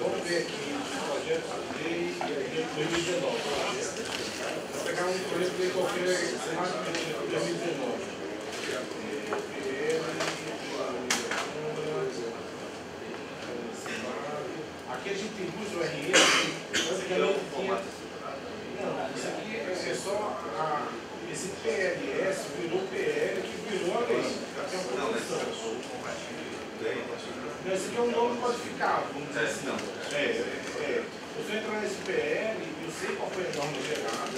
Vamos ver aqui, projeto de 2019. Vou pegar um projeto de qualquer cenário de 2019. Aqui a gente usa o RN, basicamente tinha... Não, isso aqui é só esse PLS virou PL que virou a lei. Aqui é uma produção. Não, esse aqui é um nome codificado, vamos dizer assim. Você entra nesse PL, eu sei qual foi a norma gerada.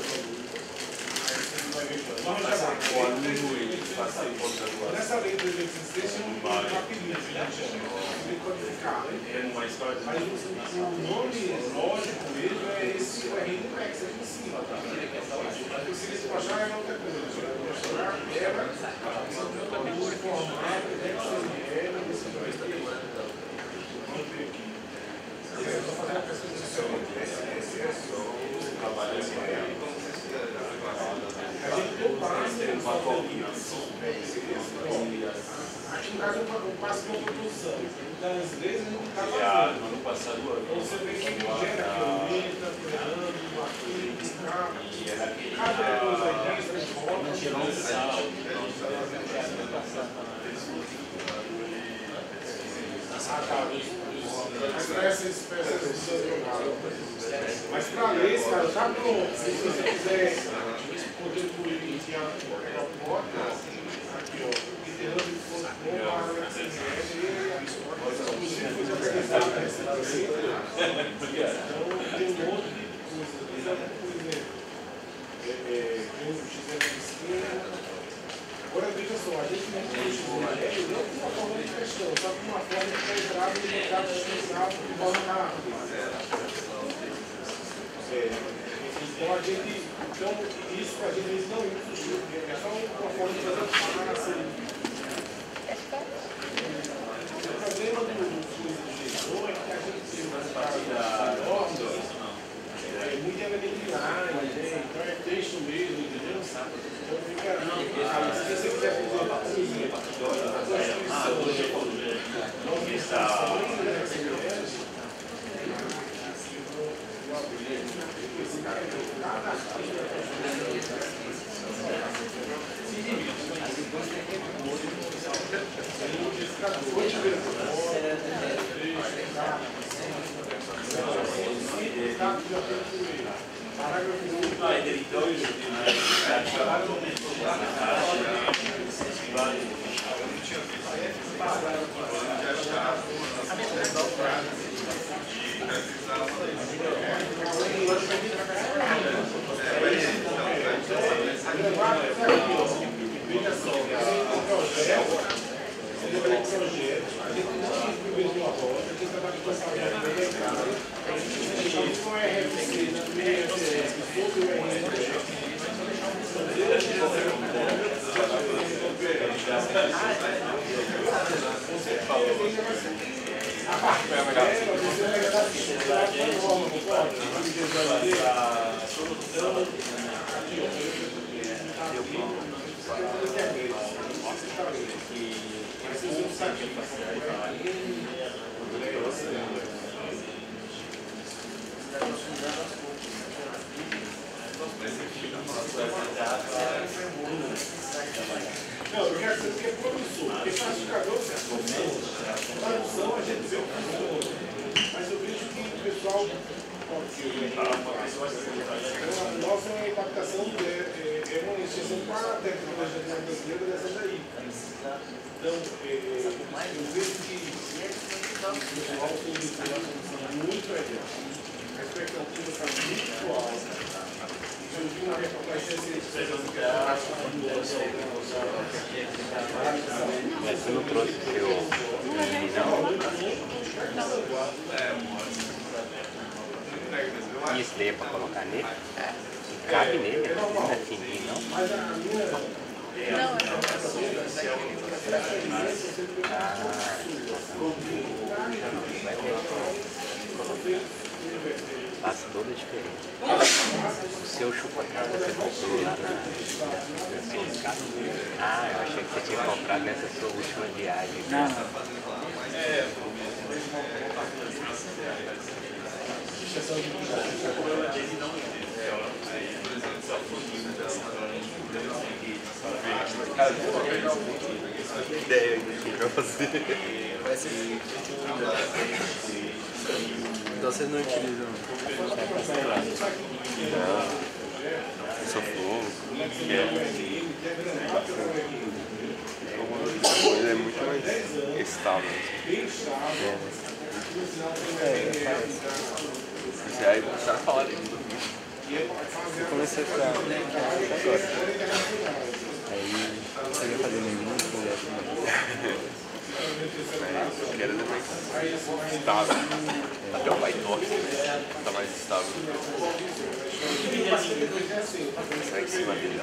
Nessa lei de 2016 tem um apelido, bem codificado. Mas o nome lógico mesmo é esse RNPEX aqui em cima. O que se baixar é outra coisa. Baixar era o formato XML desse projeto. Vamos ver aqui. Eu estou fazendo a pesquisa de trabalho. A gente tem um passo, aqui no caso eu passo para a produção. Das vezes a gente está fazendo. No ano passado, então você vê que gera violeta, Fernando, aqui, cada coisa aí, transforma. Não tirou um sal. Mas para essas mas para ler, cara, já pronto. Se você quiser poder político a porta, aqui ó, inclusive foi organizado recentemente. Então tem um monte de coisas. Por exemplo, tem o XML. Agora veja só, a gente não tem o XML não com uma forma de questão, só com uma forma que está entrada no mercado dispensado de forma rápida. Então, isso para a gente não usa, é só uma forma de fazer a comparação. O problema do gestor é que a gente tem uma norma, é muito elementar, então é texto mesmo, entendeu? Então fica, se você quiser fazer a Não, eu quero dizer que é promissor, porque classificador, tradução a gente vê o que funciona, mas eu vejo que o pessoal, a nossa adaptação é uma exceção para a tecnologia brasileira dessa daí. Então, eu vejo que o pessoal tem muito legal, a expectativa está muito alta. Eu vi uma reportagem Mas você não trouxe o seu não? E esse daí é para colocar nele? Cabe nele? Não é fininho, não? Faz toda a diferença. O seu chupa-cabra você comprou lá na versão de casa? Ah, eu achei que você tinha comprado nessa sua última viagem. Não. Ideia pra fazer. Então vocês não utilizam? Não. Eu sou fogo. Ele é muito mais estável. E aí começaram a falar dele. Eu comecei a ficar agora. Aí você ia fazer nenhum projeto. Eu quero ser mais estável. Até o PyTorch está mais estável. Sai em cima dele.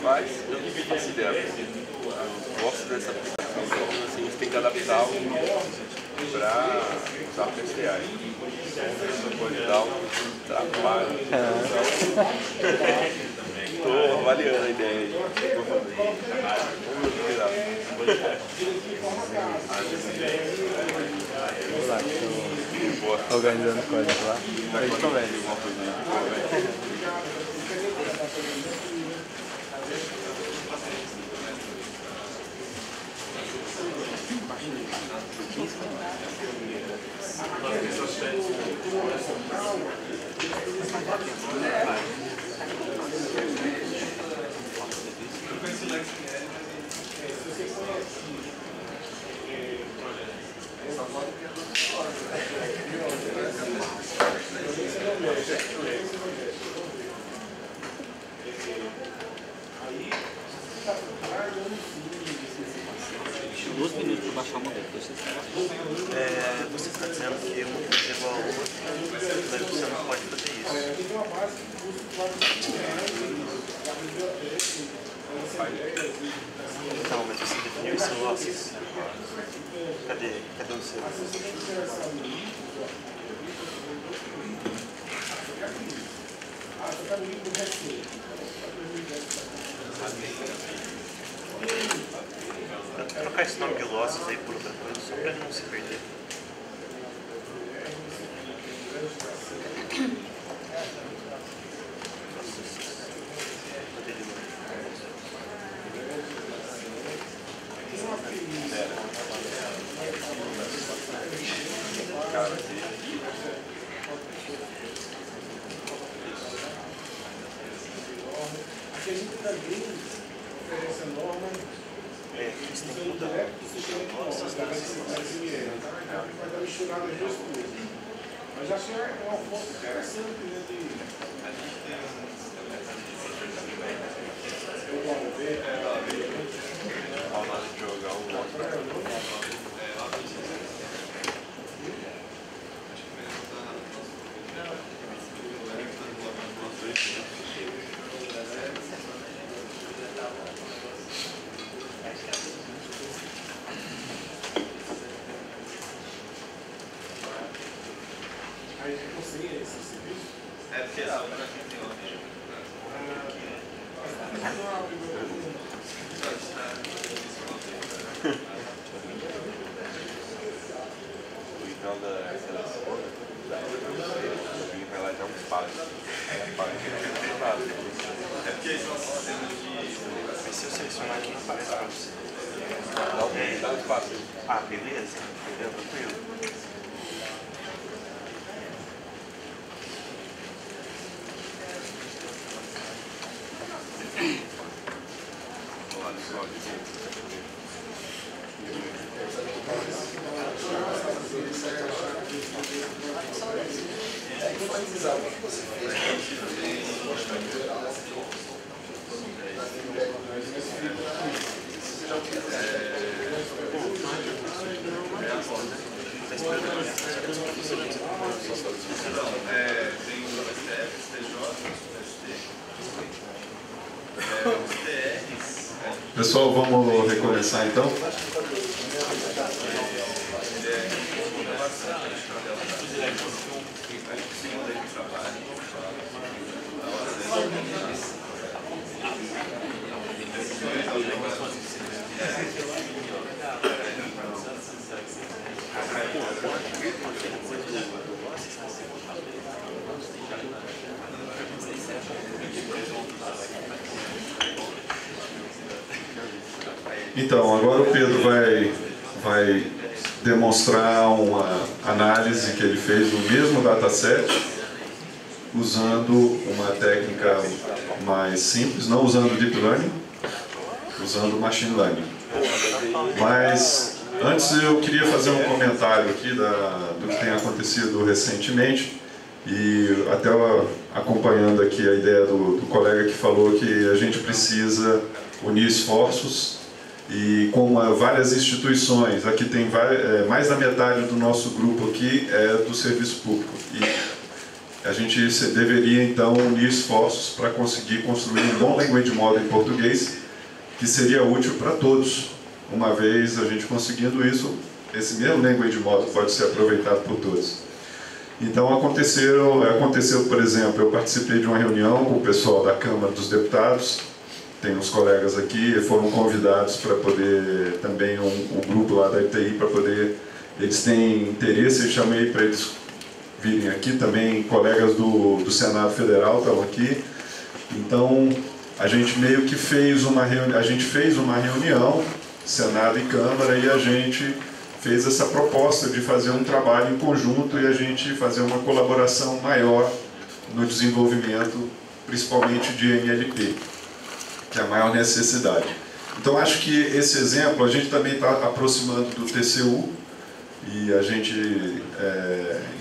Mas eu não faço ideia. Eu gosto dessa aplicação. Então, assim, a gente tem que adaptar para usar PCI. Então, pode dar um trabalho. Estou avaliando a ideia aí. Vamos lá, estou organizando o código lá. A gente conversa. Baixar o modelo. Você está dizendo que um é igual ao outro, mas você não pode fazer isso. Então, mas você definiu isso em losses. Cadê o seu? Trocar esse nome de losses aí por outra coisa, só para não se perder. Aqui a gente também oferece a norma. Isso tem que mudar. Vai dar misturado as duas coisas. Mas acho que é uma fonte interessante, né? De jogar o outro. Aí você esse serviço? É porque a gente tem uma Então, da seleção, vai lá e dá um espaço. Aí apaga que não tem nada. É porque esse nosso sistema de... Se eu selecionar aqui, aparece para você. Dá um espaço. Ah, beleza. Tranquilo. Pessoal, vamos recomeçar então? Então, agora o Pedro vai demonstrar uma análise que ele fez do mesmo dataset, usando uma técnica mais simples, não usando Deep Learning, usando Machine Learning. Mas, antes eu queria fazer um comentário aqui do que tem acontecido recentemente, e até acompanhando aqui a ideia do colega que falou que a gente precisa unir esforços. E com várias instituições, aqui tem mais da metade do nosso grupo aqui é do serviço público. E a gente deveria então unir esforços para conseguir construir um bom language model em português, que seria útil para todos. Uma vez a gente conseguindo isso, esse mesmo language model pode ser aproveitado por todos. Então aconteceu, por exemplo, eu participei de uma reunião com o pessoal da Câmara dos Deputados. Tem uns colegas aqui, foram convidados para poder, também um grupo lá da ITI, para poder, eles têm interesse, eu chamei para eles virem aqui, também colegas do Senado Federal estavam aqui. Então, a gente meio que fez uma reunião, Senado e Câmara, e a gente fez essa proposta de fazer um trabalho em conjunto e a gente fazer uma colaboração maior no desenvolvimento, principalmente de NLP. Que é a maior necessidade. Então acho que esse exemplo, a gente também está aproximando do TCU, e a gente,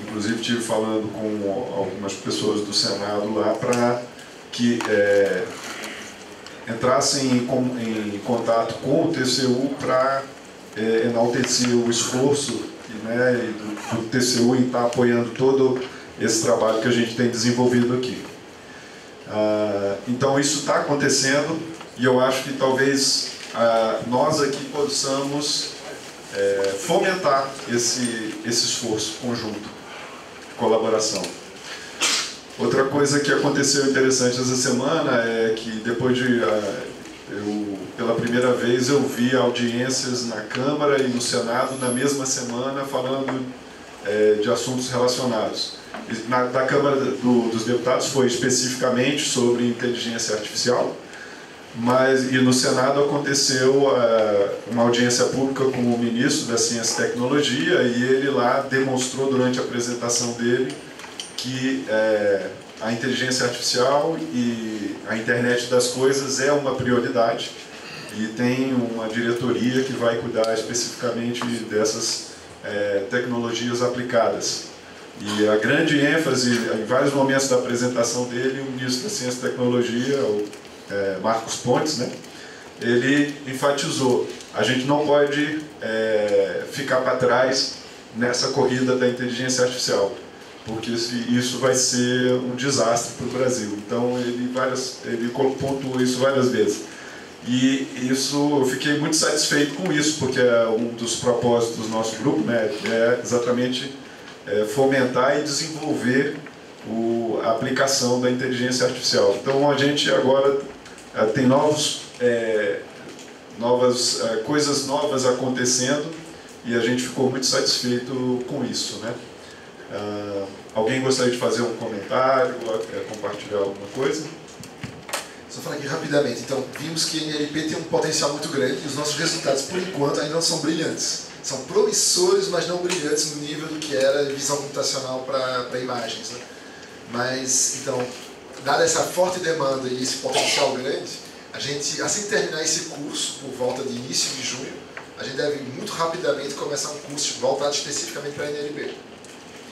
inclusive, estive falando com algumas pessoas do Senado lá para que entrassem em contato com o TCU para enaltecer o esforço do TCU em estar apoiando todo esse trabalho que a gente tem desenvolvido aqui. Então isso está acontecendo e eu acho que talvez nós aqui possamos fomentar esse esforço conjunto, de colaboração. Outra coisa que aconteceu interessante essa semana é que depois de pela primeira vez eu vi audiências na Câmara e no Senado na mesma semana falando de assuntos relacionados. Da Câmara dos Deputados foi especificamente sobre inteligência artificial, e no Senado aconteceu uma audiência pública com o ministro da Ciência e Tecnologia, e ele lá demonstrou durante a apresentação dele que a inteligência artificial e a internet das coisas é uma prioridade, e tem uma diretoria que vai cuidar especificamente dessas tecnologias aplicadas. E a grande ênfase, em vários momentos da apresentação dele, o ministro da Ciência e Tecnologia, o Marcos Pontes, né, ele enfatizou: a gente não pode ficar para trás nessa corrida da inteligência artificial, porque isso vai ser um desastre para o Brasil. Então ele pontuou isso várias vezes. E eu fiquei muito satisfeito com isso, porque um dos propósitos do nosso grupo, né, é exatamente fomentar e desenvolver a aplicação da inteligência artificial. Então a gente agora tem novos coisas novas acontecendo e a gente ficou muito satisfeito com isso, né? Alguém gostaria de fazer um comentário, compartilhar alguma coisa? Só falar aqui rapidamente, então, vimos que a NLP tem um potencial muito grande e os nossos resultados, por enquanto, ainda não são brilhantes. São promissores, mas não brilhantes no nível do que era visão computacional para imagens, né? Mas, então, dada essa forte demanda e esse potencial grande, a gente, assim que terminar esse curso, por volta de início de junho, a gente deve muito rapidamente começar um curso voltado especificamente para a NLP.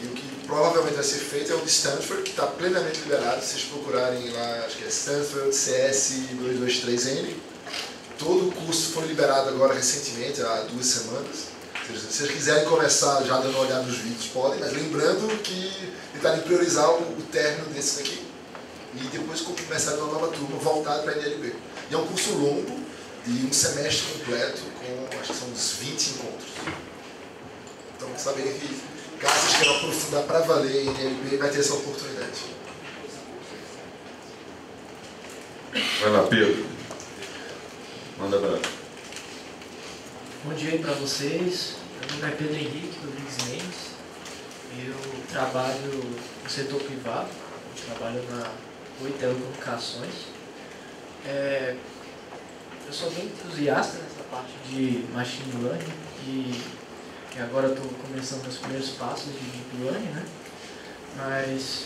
E o que provavelmente vai ser feito é o de Stanford, que está plenamente liberado. Se vocês procurarem lá, acho que é Stanford CS223N. Todo o curso foi liberado agora recentemente, há 2 semanas. Se vocês quiserem começar já dando uma olhada nos vídeos, podem, mas lembrando que tentarem priorizar o término desse daqui e depois começar uma nova turma voltada para a NLP. E é um curso longo, de um semestre completo, com acho que são uns 20 encontros. Então, saber que caso vocês queiram aprofundar para valer em NLP, vai ter essa oportunidade. Vai lá, Pedro. Manda abraço. Bom dia aí para vocês. Meu nome é Pedro Henrique, do Rodrigues Mendes. Eu trabalho no setor privado, eu trabalho na Oi Telecomunicações. Eu sou bem entusiasta nessa parte de machine learning e agora estou começando os primeiros passos de deep learning, né? Mas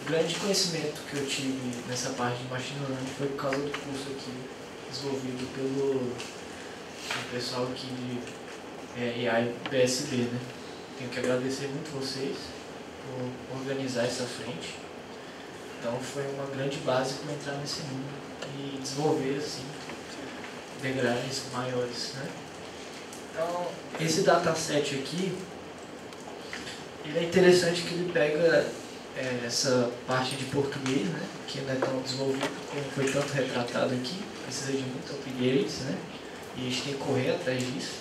o grande conhecimento que eu tive nessa parte de machine learning foi por causa do curso aqui desenvolvido pelo pessoal aqui de AI BSB, né? Tenho que agradecer muito vocês por organizar essa frente. Então foi uma grande base para entrar nesse mundo e desenvolver assim degraus maiores, né? Então esse dataset aqui, ele é interessante que ele pega essa parte de português, né? Que não é tão desenvolvido como foi tanto retratado aqui, precisa de muito upgrades, né? E a gente tem que correr atrás disso.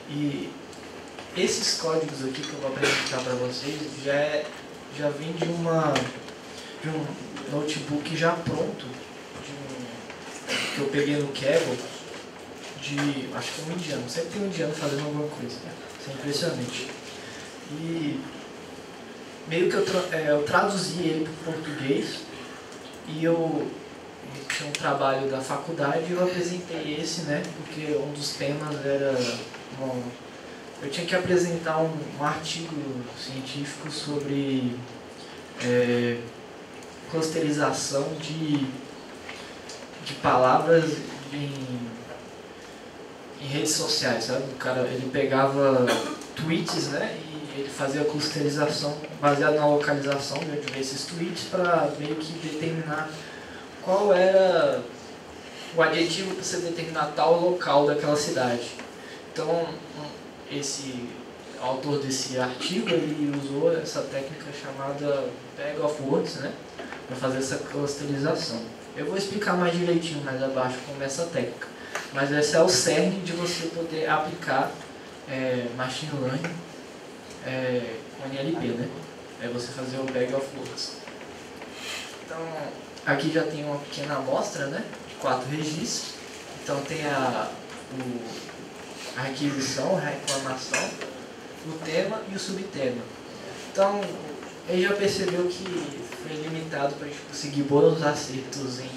E esses códigos aqui que eu vou apresentar para vocês já vem de um notebook já pronto, que eu peguei no Kaggle, acho que é um indiano, sempre tem um indiano fazendo alguma coisa, né? Isso é impressionante. E meio que eu traduzi ele para o português e eu tinha um trabalho da faculdade e eu apresentei esse, né? Porque um dos temas era... eu tinha que apresentar um artigo científico sobre clusterização de palavras em redes sociais, sabe? O cara, ele pegava tweets, né? E ele fazia a clusterização baseada na localização de ver esses tweets para meio que determinar qual era o adjetivo para você determinar tal local daquela cidade. Então, esse autor desse artigo, ele usou essa técnica chamada Bag of Words, né? Para fazer essa clusterização. Eu vou explicar mais direitinho mais abaixo como é essa técnica. Mas esse é o cerne de você poder aplicar machine learning com NLP, né? É você fazer o Bag of Words. Então, aqui já tem uma pequena amostra, né? De 4 registros. Então tem a requisição, a reclamação, o tema e o subtema. Então, ele já percebeu que foi limitado para a gente conseguir bons acertos em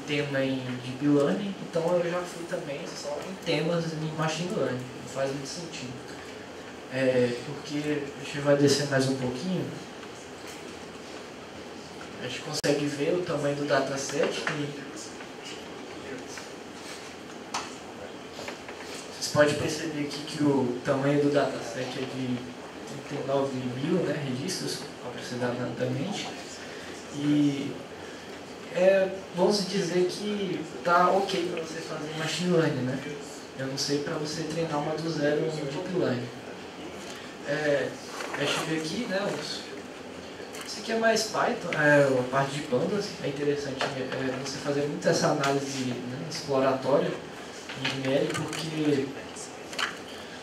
tema em Deep Learning, então eu já fui também só em temas em Machine Learning, não faz muito sentido. Porque a gente vai descer mais um pouquinho, a gente consegue ver o tamanho do dataset. Vocês podem perceber aqui que o tamanho do dataset é de 39 mil, né, registros, aproximadamente. E vamos dizer que tá ok para você fazer machine learning, né? Eu não sei para você treinar uma do zero no deep learning. Deixa eu ver aqui, né? Isso aqui é mais Python, a parte de pandas. É interessante você fazer muito essa análise, né, exploratória em ML, porque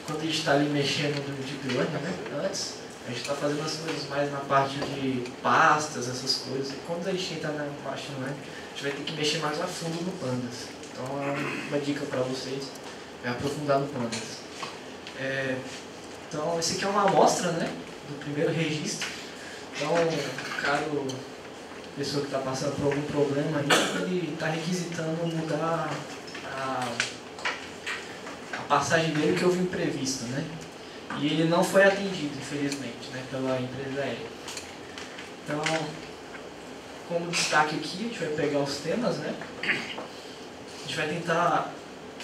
quando a gente está ali mexendo no deep learning, né, antes, a gente está fazendo as coisas mais na parte de pastas, essas coisas. E quando a gente entra na machine learning, a gente vai ter que mexer mais a fundo no pandas. Então é uma dica para vocês, é aprofundar no Pandas. Então esse aqui é uma amostra, né, do primeiro registro. Então a pessoa que está passando por algum problema aí, ele está requisitando mudar a passagem dele que houve imprevisto, né? E ele não foi atendido, infelizmente, né, pela empresa aérea. Então, como destaque aqui, a gente vai pegar os temas, né? A gente vai tentar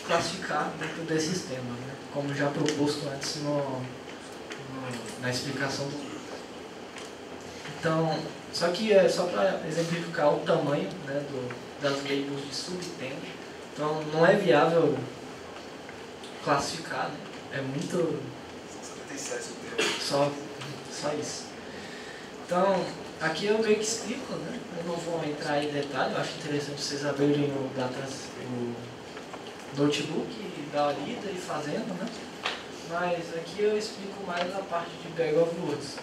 classificar dentro desses temas, né? Como já proposto antes na explicação do... Então, só que é só para exemplificar o tamanho, né, das labels de subtema. Então, não é viável classificar, né? É muito... Só isso. Então, aqui eu meio que explico, né? Eu não vou entrar em detalhe, eu acho interessante vocês abrirem o notebook e dar uma lida e fazendo, né? Mas aqui eu explico mais a parte de Bag of Words.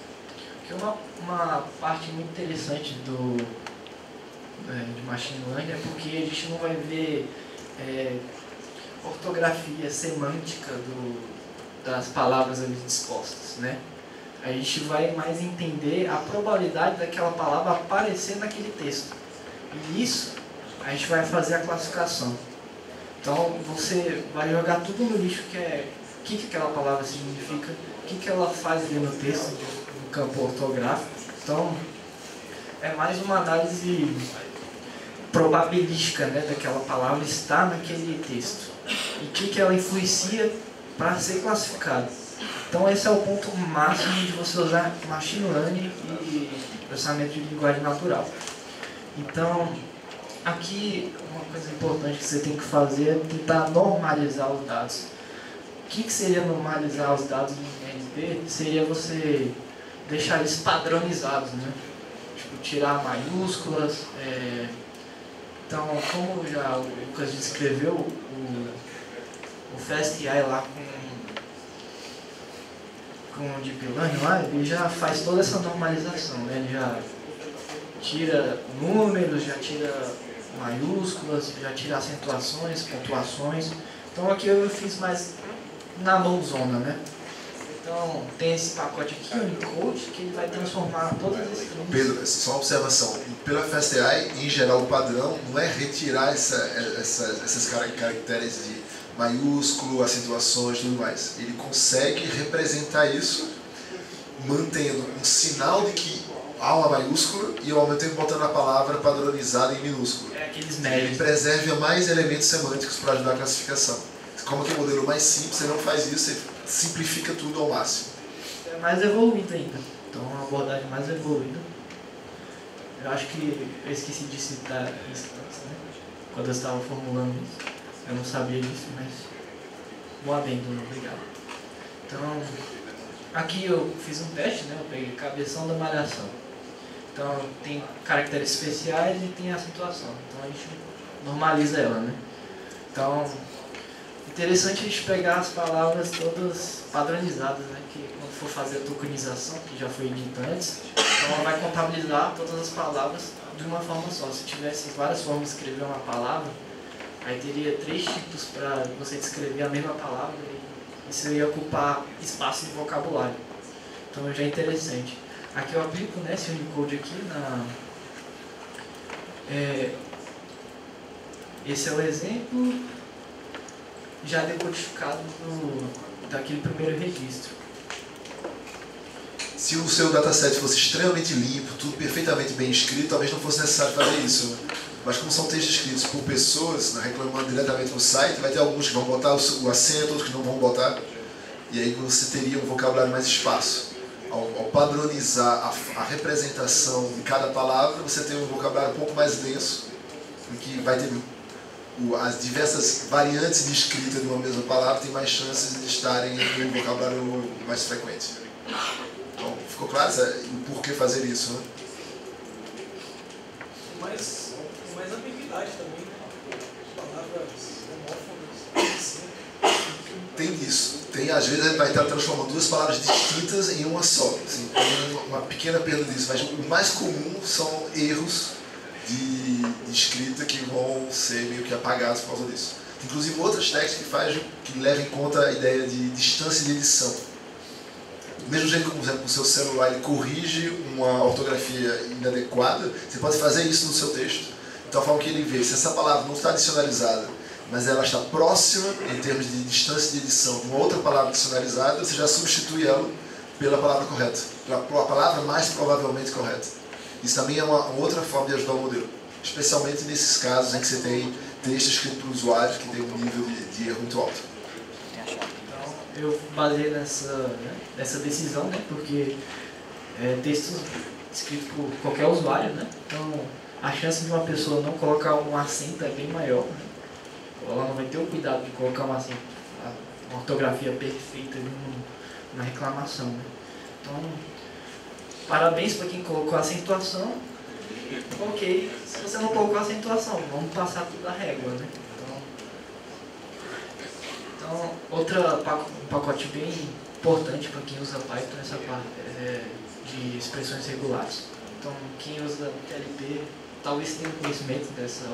Que uma parte muito interessante de Machine Learning é porque a gente não vai ver ortografia semântica das palavras ali dispostas, né? A gente vai mais entender a probabilidade daquela palavra aparecer naquele texto. E isso, a gente vai fazer a classificação. Então, você vai jogar tudo no lixo que é o que aquela palavra significa, o que ela faz ali no texto, no campo ortográfico. Então, é mais uma análise probabilística, né, daquela palavra estar naquele texto. E o que ela influencia para ser classificado. Então esse é o ponto máximo de você usar Machine Learning e processamento de linguagem natural. Então, aqui uma coisa importante que você tem que fazer é tentar normalizar os dados. O que seria normalizar os dados em NLP? Seria você deixar eles padronizados, né? Tipo, tirar maiúsculas. Então, como já o Lucas descreveu, o FastAI lá com o Deep Learning lá, ele já faz toda essa normalização, né? Ele já tira números, já tira maiúsculas, já tira acentuações, pontuações. Então aqui eu fiz mais na mãozona, né? Então tem esse pacote aqui, o Unicode, que ele vai transformar todas as strings. Pedro, só uma observação. Pela FastAI, em geral, o padrão não é retirar esses caracteres de maiúsculo, acentuações e tudo mais. Ele consegue representar isso mantendo um sinal de que há uma maiúscula e ao mesmo tempo botando a palavra padronizada em minúsculo. Aqueles médios. Ele preserva mais elementos semânticos para ajudar a classificação. Como que é o modelo mais simples, você não faz isso, você simplifica tudo ao máximo. É mais evoluído ainda. Então, uma abordagem mais evoluída. Eu acho que eu esqueci de citar isso antes, né? Quando eu estava formulando isso. Eu não sabia disso, mas bom adendo, obrigado. Então, aqui eu fiz um teste, né? Eu peguei cabeção da malhação. Então, tem caracteres especiais e tem acentuação. Então, a gente normaliza ela, né? Então, interessante a gente pegar as palavras todas padronizadas, né? Que quando for fazer a tokenização, que já foi dito antes, então ela vai contabilizar todas as palavras de uma forma só. Se tivesse várias formas de escrever uma palavra, aí teria 3 tipos para você descrever a mesma palavra e isso ia ocupar espaço de vocabulário. Então já é interessante. Aqui eu aplico, né, esse Unicode aqui esse é o exemplo já decodificado daquele primeiro registro. Se o seu dataset fosse extremamente limpo, tudo perfeitamente bem escrito, talvez não fosse necessário fazer isso, né? Mas como são textos escritos por pessoas, né, reclamando diretamente no site, vai ter alguns que vão botar o acento, outros que não vão botar. E aí você teria um vocabulário mais espaço. Ao padronizar a representação de cada palavra, você tem um vocabulário um pouco mais denso, em que vai ter as diversas variantes de escrita de uma mesma palavra, tem mais chances de estarem em um vocabulário mais frequente. Então, ficou claro o porquê fazer isso, né? Mais ambiguidade também, né? Palavras homófonas. Tem isso. Às vezes ele vai estar transformando 2 palavras distintas em uma só. Assim, tem uma pequena perda disso. Mas o mais comum são erros de escrita que vão ser meio que apagados por causa disso. Inclusive outras técnicas que levam em conta a ideia de distância de edição. Do mesmo jeito que, por exemplo, o seu celular ele corrige uma ortografia inadequada, você pode fazer isso no seu texto. Então, a forma que ele vê, se essa palavra não está adicionalizada, mas ela está próxima, em termos de distância de edição, de uma outra palavra adicionalizada, você já substitui ela pela palavra correta, pela palavra mais provavelmente correta. Isso também é uma outra forma de ajudar o modelo, especialmente nesses casos em que você tem texto escrito para o usuário que tem um nível de erro muito alto. Eu baseei nessa decisão, né, porque texto escrito por qualquer usuário, né, então a chance de uma pessoa não colocar um acento é bem maior, né? Ela não vai ter o cuidado de colocar uma ortografia perfeita na reclamação, né? Então, parabéns para quem colocou a acentuação. Ok, se você não colocou a acentuação, vamos passar tudo a régua, né? Então um pacote bem importante para quem usa Python é essa parte de expressões regulares. Então, quem usa TLP talvez tenha conhecimento dessa,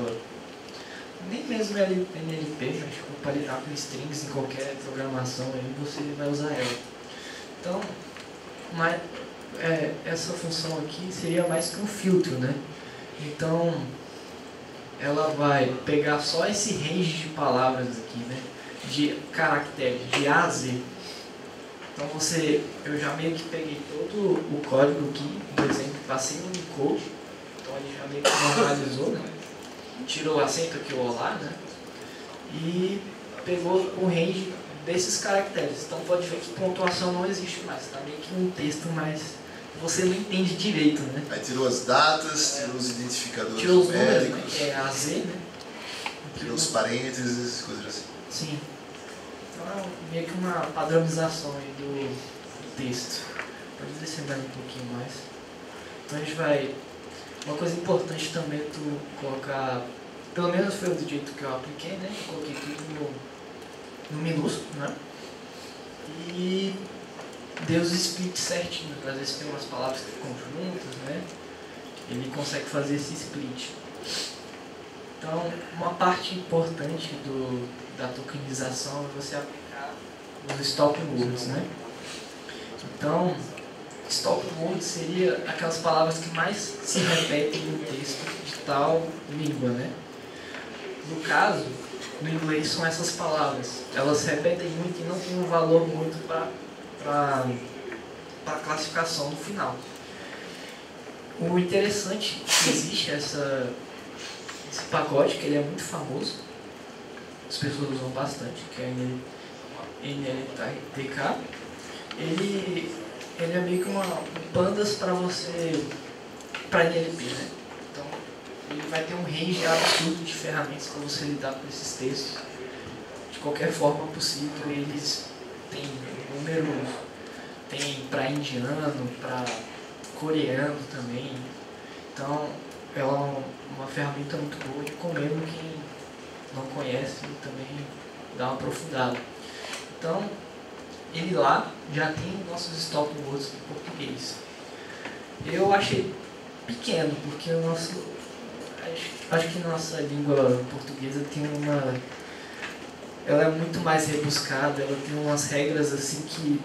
nem mesmo NLP, mas para lidar com strings em qualquer programação, aí você vai usar ela. Então, essa função aqui seria mais que um filtro, né? Então, ela vai pegar só esse range de palavras aqui, né? De caracteres, de A a Z. Então eu já meio que peguei todo o código aqui, por exemplo, passei no Unicode, então ele já meio que normalizou, né? Tirou o acento aqui, o olá, né? E pegou o range desses caracteres. Então pode ver que pontuação não existe mais, tá meio que um texto, mas você não entende direito, né? Aí tirou as datas, tirou os identificadores tirou os números, numéricos, né? Que é AZ, né? Tirou os parênteses, coisas assim. Sim. Então é meio que uma padronização aí do texto. Pode descer mais um pouquinho mais. Então a gente vai... Uma coisa importante também é tu colocar... Pelo menos foi do jeito que eu apliquei, né? Eu coloquei tudo no minúsculo, né? E dei os splits certinho. Às vezes tem umas palavras que ficam juntas, né? Ele consegue fazer esse split. Então, uma parte importante da tokenização é você aplicar os stop words, né? Então, stop words seria aquelas palavras que mais se repetem no texto de tal língua, né? No caso, no inglês são essas palavras. Elas se repetem muito e não tem um valor muito para a classificação no final. O interessante é que existe esse pacote, que ele é muito famoso, as pessoas usam bastante, que é NLTK. Ele é meio que um pandas para NLP, né? Então, ele vai ter um range absurdo de ferramentas para você lidar com esses textos de qualquer forma possível. Eles têm números, tem para indiano, para coreano também. Então, ela é uma ferramenta muito boa, recomendo quem não conhece também dar uma aprofundada. Então, ele lá já tem nossos stop words em português. Eu achei pequeno, porque acho que nossa língua portuguesa tem ela é muito mais rebuscada, ela tem umas regras assim que